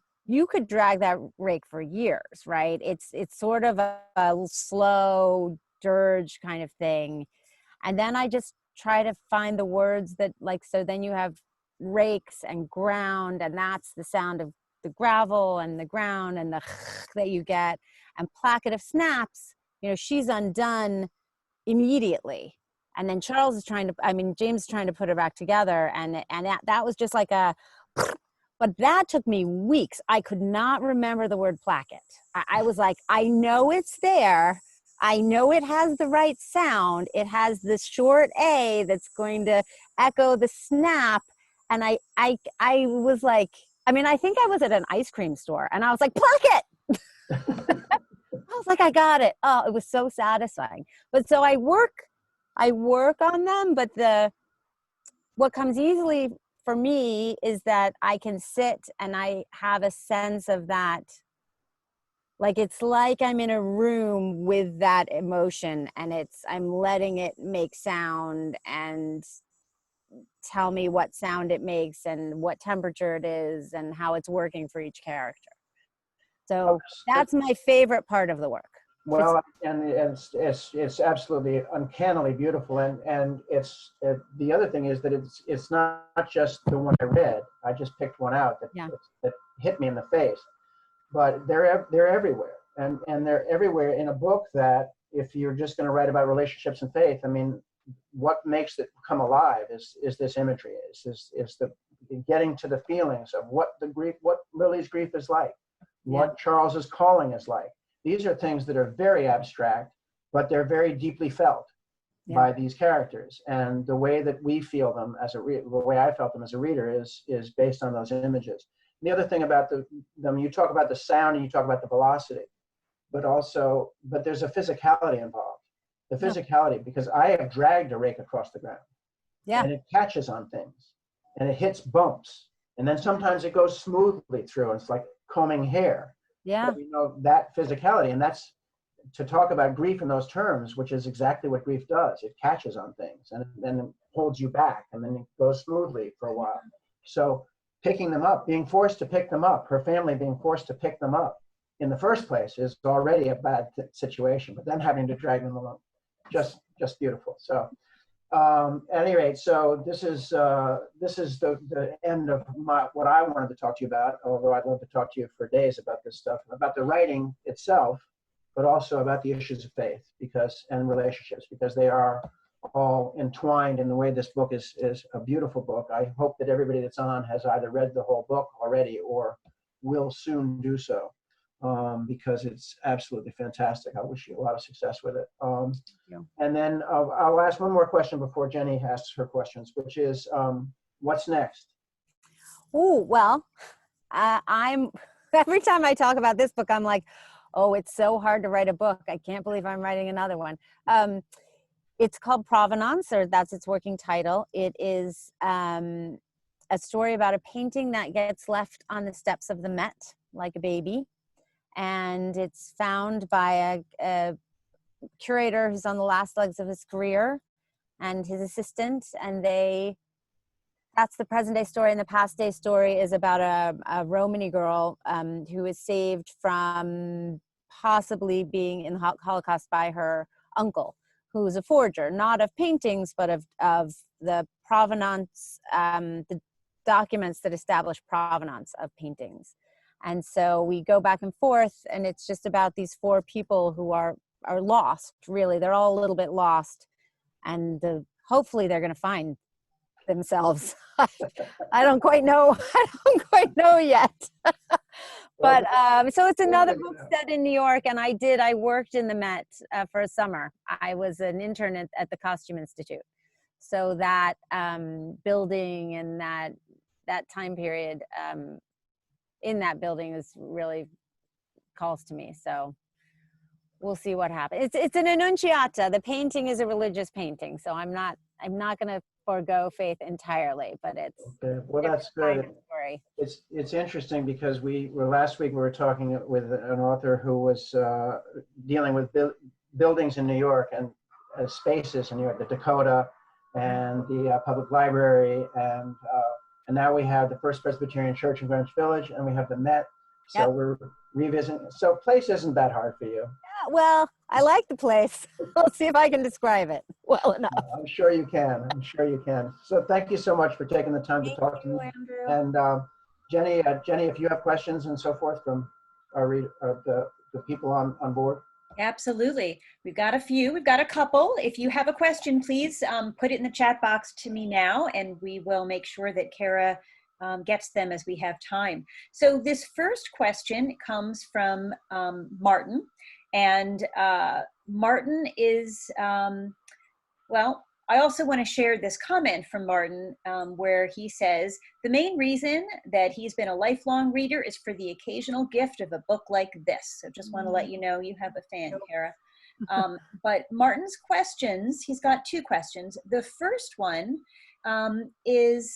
drag that rake for years, right? It's sort of a slow dirge kind of thing. And then I just try to find the words that, like, so then you have rakes and ground, and that's the sound of the gravel and the ground and the that you get. And placket of snaps, she's undone immediately. And then James is trying to put her back together. And that was just like but that took me weeks. I could not remember the word placket. I was like, I know it's there. I know it has the right sound. It has the short A that's going to echo the snap. And I was like, I think I was at an ice cream store and I was like, placket. I was like, I got it. Oh, it was so satisfying. But so I work on them, but what comes easily for me is that I can sit and I have a sense of that. Like, it's like I'm in a room with that emotion, and I'm letting it make sound and tell me what sound it makes and what temperature it is and how it's working for each character. So that's my favorite part of the work. Well, and it's absolutely uncannily beautiful, and the other thing is that it's not just the one I read. I just picked one out that hit me in the face. But they're everywhere, and they're everywhere in a book that, if you're just going to write about relationships and faith, I mean, what makes it come alive is this imagery, is the getting to the feelings of what Lily's grief is like, what Charles's calling is like. These are things that are very abstract, but they're very deeply felt by these characters, and the way that we feel them the way I felt them as a reader is based on those images. The other thing about them, you talk about the sound and you talk about the velocity, but there's a physicality involved. The physicality, because I have dragged a rake across the ground, and it catches on things, and it hits bumps, and then sometimes it goes smoothly through, and it's like combing hair. Yeah. But that physicality, and that's to talk about grief in those terms, which is exactly what grief does. It catches on things, and then it holds you back, and then it goes smoothly for a while. So picking them up, being forced to pick them up, her family being forced to pick them up in the first place is already a bad situation, but then having to drag them along, just beautiful. So at any rate, so this is the end of what I wanted to talk to you about, although I'd love to talk to you for days about this stuff, about the writing itself. but also about the issues of faith and relationships, because they are all entwined in the way this book is a beautiful book. I hope that everybody that's on has either read the whole book already or will soon do so, because it's absolutely fantastic. I wish you a lot of success with it. And then I'll ask one more question before Jenny asks her questions, which is, what's next? Oh, well, I'm every time I talk about this book, I'm like, oh, it's so hard to write a book. I can't believe I'm writing another one. It's called Provenance, or that's its working title. It is a story about a painting that gets left on the steps of the Met like a baby. And it's found by a curator who's on the last legs of his career and his assistant. And that's the present day story. And the past day story is about a Romany girl who is saved from possibly being in the Holocaust by her uncle, who's a forger, not of paintings, but of the provenance, the documents that establish provenance of paintings. And so we go back and forth, and it's just about these four people who are lost, really. They're all a little bit lost, and hopefully they're going to find themselves. I don't quite know. I don't quite know yet. But so it's another book set in New York, and I worked in the Met for a summer. I was an intern at the Costume Institute. So that building and that time period in that building is really calls to me. So we'll see what happens. It's an Annunciata. The painting is a religious painting, so I'm not going to forego faith entirely, but it's okay. Well, that's good. Story. It's interesting because last week we were talking with an author who was dealing with buildings in New York and spaces in New York, the Dakota and the public library, and now we have the First Presbyterian Church in Greenwich Village, and we have the Met. So yep. We're revisiting. So place isn't that hard for you. Yeah, well, I like the place. I'll see if I can describe it well enough. I'm sure you can. I'm sure you can. So thank you so much for taking the time to talk to me. Andrew. And Jenny, if you have questions and so forth from the people on board. Absolutely. We've got a few. We've got a couple. If you have a question, please put it in the chat box to me now, and we will make sure that Cara gets them as we have time. So this first question comes from Martin. And Martin is, well, I also want to share this comment from Martin where he says, the main reason that he's been a lifelong reader is for the occasional gift of a book like this. So just want to let you know you have a fan, Cara. But Martin's questions, he's got two questions. The first one is,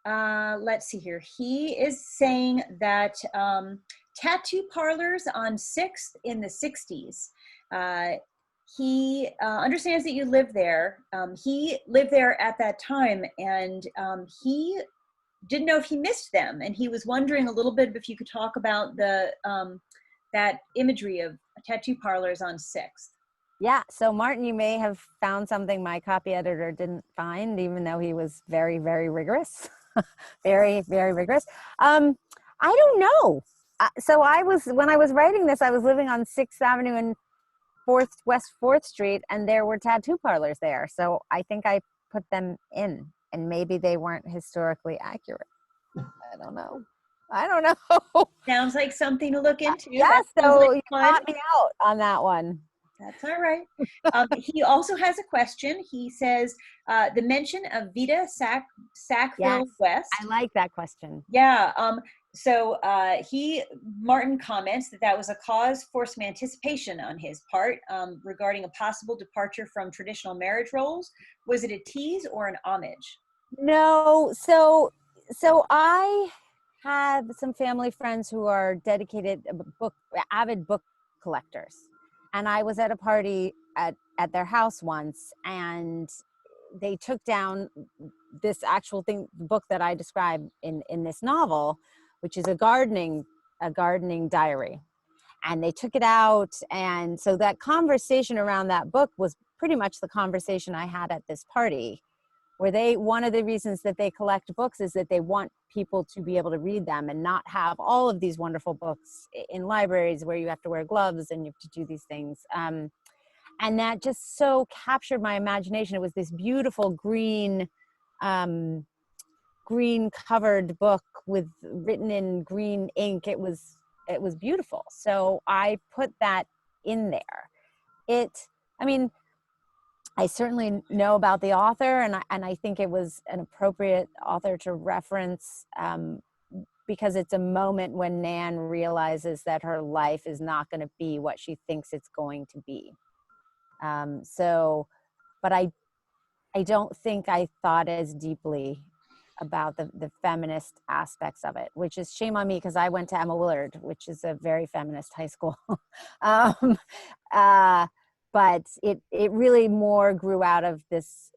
let's see here. He is saying that tattoo parlors on 6th in the 60s. He understands that you live there. He lived there at that time, and he didn't know if he missed them. And he was wondering a little bit if you could talk about that imagery of tattoo parlors on 6th. Yeah, so Martin, you may have found something my copy editor didn't find, even though he was very, very rigorous. Very, very rigorous. I don't know. So when I was writing this, I was living on 6th Avenue and West 4th Street, and there were tattoo parlors there. So I think I put them in, and maybe they weren't historically accurate. I don't know. Sounds like something to look into. Yeah, so you caught me out on that one. That's all right. He also has a question. He says, the mention of Vita Sackville West. I like that question. Yeah. So Martin comments that was a cause for some anticipation on his part regarding a possible departure from traditional marriage roles. Was it a tease or an homage? No. So I have some family friends who are dedicated avid book collectors. And I was at a party at their house once, and they took down this actual book that I describe in this novel, which is a gardening diary. And they took it out. And so that conversation around that book was pretty much the conversation I had at this party where one of the reasons that they collect books is that they want people to be able to read them and not have all of these wonderful books in libraries where you have to wear gloves and you have to do these things. And that just so captured my imagination. It was this beautiful green covered book written in green ink. It was beautiful. So I put that in there. I mean, I certainly know about the author, and I think it was an appropriate author to reference, because it's a moment when Nan realizes that her life is not going to be what she thinks it's going to be. But I don't think I thought as deeply about the feminist aspects of it, which is shame on me because I went to Emma Willard, which is a very feminist high school. But it really more grew out of this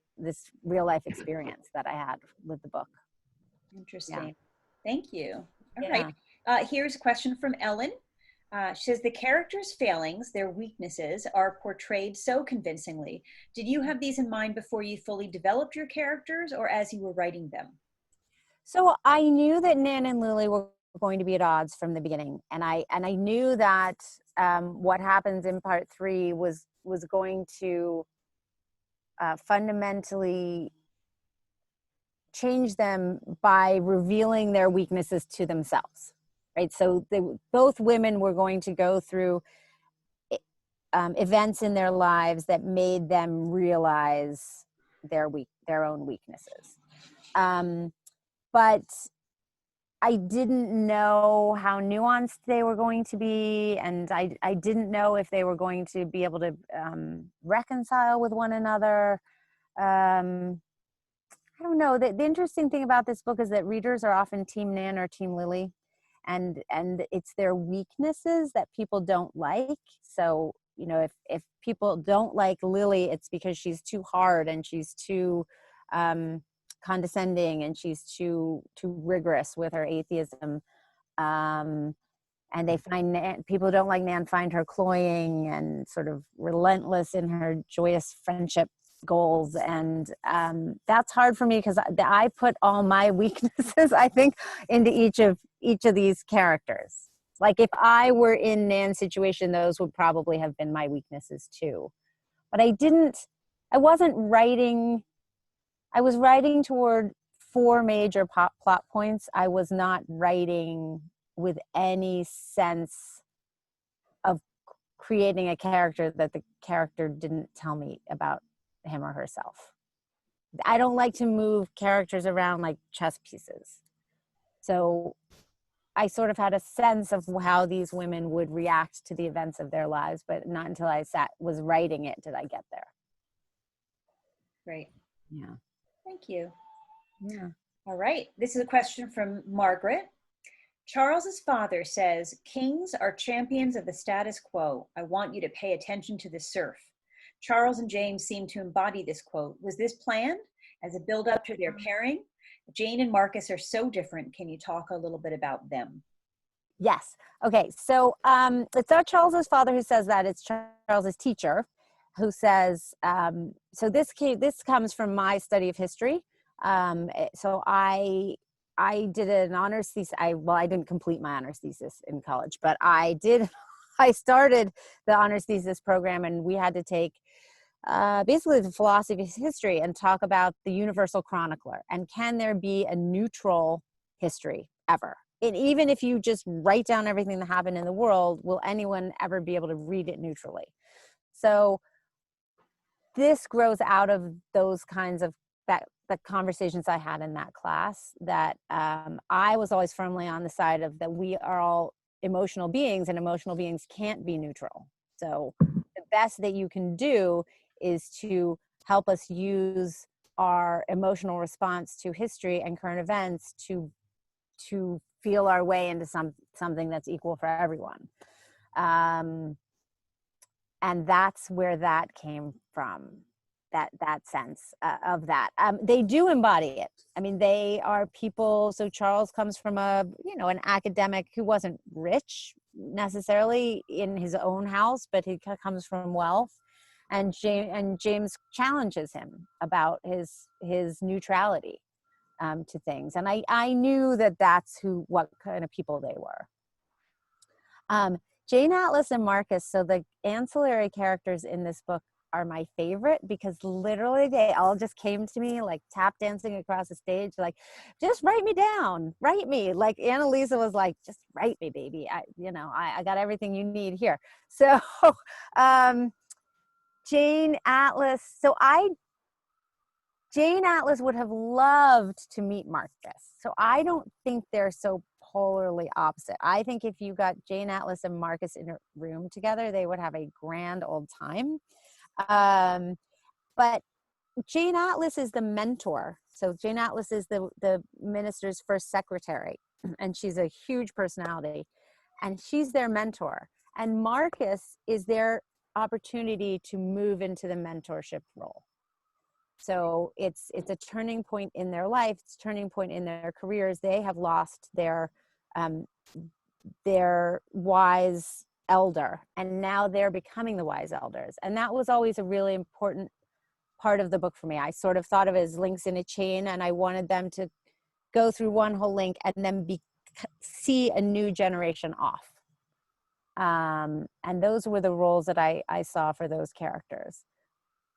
real life experience that I had with the book. Interesting. Yeah. Thank you. All Yeah. right. Here's a question from Ellen. She says, the characters' failings, their weaknesses, are portrayed so convincingly. Did you have these in mind before you fully developed your characters or as you were writing them? So I knew that Nan and Lily were going to be at odds from the beginning. And I knew that what happens in part 3 was going to fundamentally change them by revealing their weaknesses to themselves, right? So both women were going to go through events in their lives that made them realize their own weaknesses. But I didn't know how nuanced they were going to be, and I didn't know if they were going to be able to reconcile with one another. I don't know. The interesting thing about this book is that readers are often Team Nan or Team Lily, and it's their weaknesses that people don't like. So, you know, if people don't like Lily, it's because she's too hard and she's too condescending and she's too rigorous with her atheism. And they find people who don't like Nan find her cloying and sort of relentless in her joyous friendship goals, and that's hard for me because I put all my weaknesses, I think, into each of these characters. Like if I were in Nan's situation, those would probably have been my weaknesses too. But I wasn't writing. I was writing toward 4 major plot points. I was not writing with any sense of creating a character that the character didn't tell me about him or herself. I don't like to move characters around like chess pieces. So I sort of had a sense of how these women would react to the events of their lives, but not until I was writing it did I get there. Great. Yeah. Thank you. Yeah. All right. This is a question from Margaret. Charles's father says, kings are champions of the status quo. I want you to pay attention to the serf. Charles and James seem to embody this quote. Was this planned as a build-up to their pairing? Jane and Marcus are so different. Can you talk a little bit about them? Yes. Okay. So it's not Charles's father who says that. It's Charles's teacher who says, so this comes from my study of history. So I did an honors thesis. I didn't complete my honors thesis in college, but I started the honors thesis program, and we had to take basically the philosophy of history and talk about the universal chronicler. And can there be a neutral history ever? And even if you just write down everything that happened in the world, will anyone ever be able to read it neutrally? So this grows out of those kinds of the conversations I had in that class, that I was always firmly on the side of that we are all emotional beings, and emotional beings can't be neutral. So the best that you can do is to help us use our emotional response to history and current events to feel our way into something that's equal for everyone. And that's where that came from, that sense of that. They do embody it. I mean, they are people. So Charles comes from an academic who wasn't rich necessarily in his own house, but he comes from wealth. and James challenges him about his neutrality to things. And I knew that that's what kind of people they were. Jane, Atlas, and Marcus, so the ancillary characters in this book are my favorite because literally they all just came to me like tap dancing across the stage, like, just write me down, write me. Like Annalisa was like, just write me, baby. I got everything you need here. So Jane Atlas would have loved to meet Marcus. So I don't think they're so polarly opposite. I think if you got Jane Atlas and Marcus in a room together, they would have a grand old time. But Jane Atlas is the mentor. So Jane Atlas is the minister's first secretary, and she's a huge personality, and she's their mentor. And Marcus is their opportunity to move into the mentorship role. So it's a turning point in their life. It's a turning point in their careers. They have lost their wise elder, and now they're becoming the wise elders. And that was always a really important part of the book for me. I sort of thought of it as links in a chain, and I wanted them to go through one whole link and then see a new generation off. And those were the roles that I saw for those characters.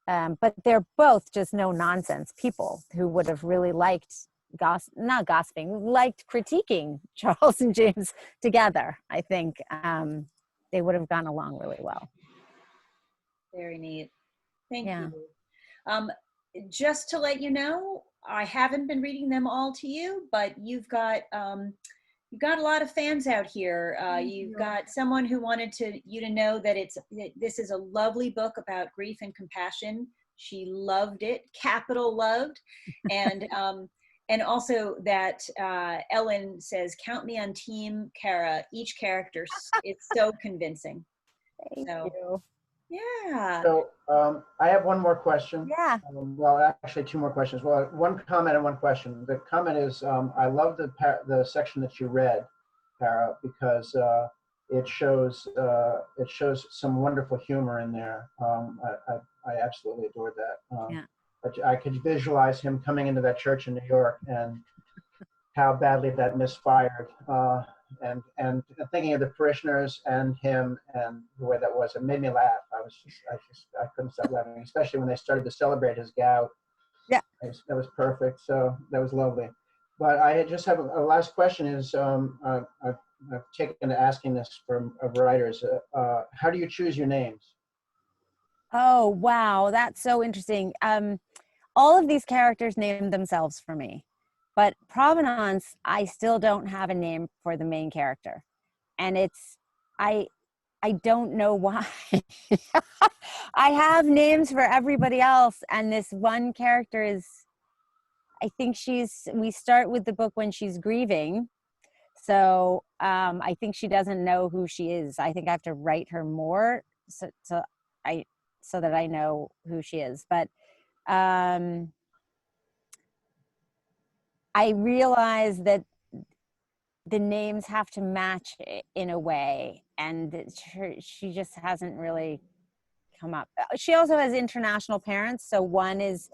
But they're both just no nonsense people who would have really liked liked critiquing Charles and James together. I think they would have gone along really well. Very neat. Thank you. Just to let you know, I haven't been reading them all to you, but you've got a lot of fans out here. You've got someone who wanted you to know that this is a lovely book about grief and compassion. She loved it, capital loved, and also that Ellen says, "Count me on Team Cara. Each character is so convincing." Thank you. Yeah. So I have one more question. Yeah. Well, actually, two more questions. Well, one comment and one question. The comment is, I love the section that you read, Cara, because it shows some wonderful humor in there. I absolutely adored that. Yeah. I could visualize him coming into that church in New York and how badly that misfired. And thinking of the parishioners and him and the way that was, it made me laugh. I couldn't stop laughing, especially when they started to celebrate his gout. Yeah, that was perfect. So that was lovely. But I just have a last question. Is I've taken to asking this from writers. How do you choose your names? Oh wow, that's so interesting. All of these characters named themselves for me. But Provenance, I still don't have a name for the main character. And I don't know why. I have names for everybody else. And this one character is, I think we start with the book when she's grieving. So I think she doesn't know who she is. I think I have to write her more so that I know who she is. But I realize that the names have to match in a way, and she just hasn't really come up. She also has international parents, so one is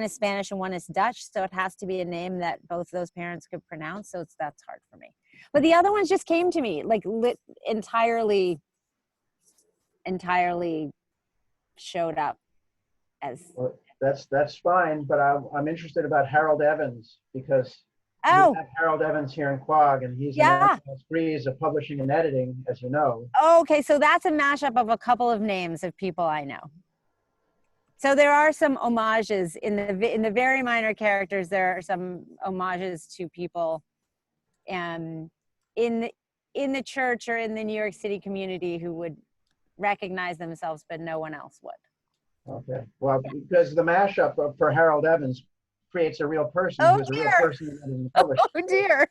Spanish and one is Dutch, so it has to be a name that both those parents could pronounce. So that's hard for me. But the other ones just came to me like entirely showed up as. Well, that's fine, but I'm interested about Harold Evans because we have Harold Evans here in Quogue, and he's an breeze of publishing and editing, as you know. Okay, so that's a mashup of a couple of names of people I know. So there are some homages in the very minor characters. There are some homages to people, in the church or in the New York City community who would recognize themselves, but no one else would. Okay. Well, because the mashup for Harold Evans creates a real person who's a real person in the publisher. Oh dear.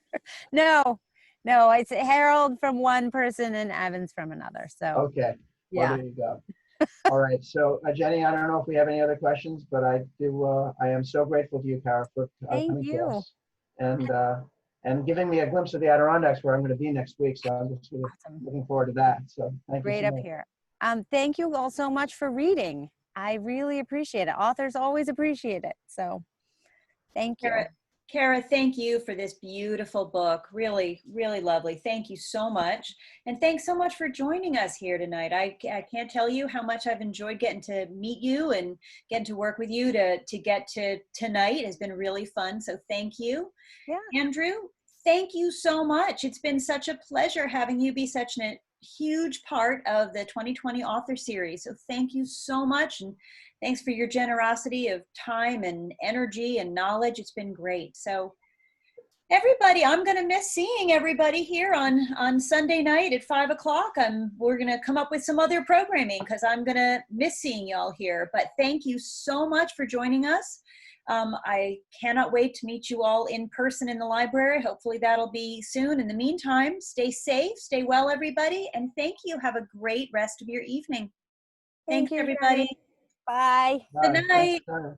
No, it's Harold from one person and Evans from another. So. Okay. Well, there you go. All right. So, Jenny, I don't know if we have any other questions, but I am so grateful to you, Cara, for coming to us and giving me a glimpse of the Adirondacks where I'm going to be next week. So I'm just really looking forward to that. So thank you so much. Up here. Thank you all so much for reading. I really appreciate it. Authors always appreciate it. So thank you. Cara, thank you for this beautiful book. Really, really lovely. Thank you so much. And thanks so much for joining us here tonight. I can't tell you how much I've enjoyed getting to meet you and getting to work with you to get to tonight. It has been really fun. So thank you. Yeah. Andrew, thank you so much. It's been such a pleasure having you be such a huge part of the 2020 author series. So thank you so much. And thanks for your generosity of time and energy and knowledge. It's been great. So everybody, I'm going to miss seeing everybody here on Sunday night at 5 o'clock. We're going to come up with some other programming because I'm going to miss seeing y'all here. But thank you so much for joining us. I cannot wait to meet you all in person in the library. Hopefully that'll be soon. In the meantime, stay safe, stay well, everybody. And thank you. Have a great rest of your evening. Thanks, everybody. Bye. Good night. Bye.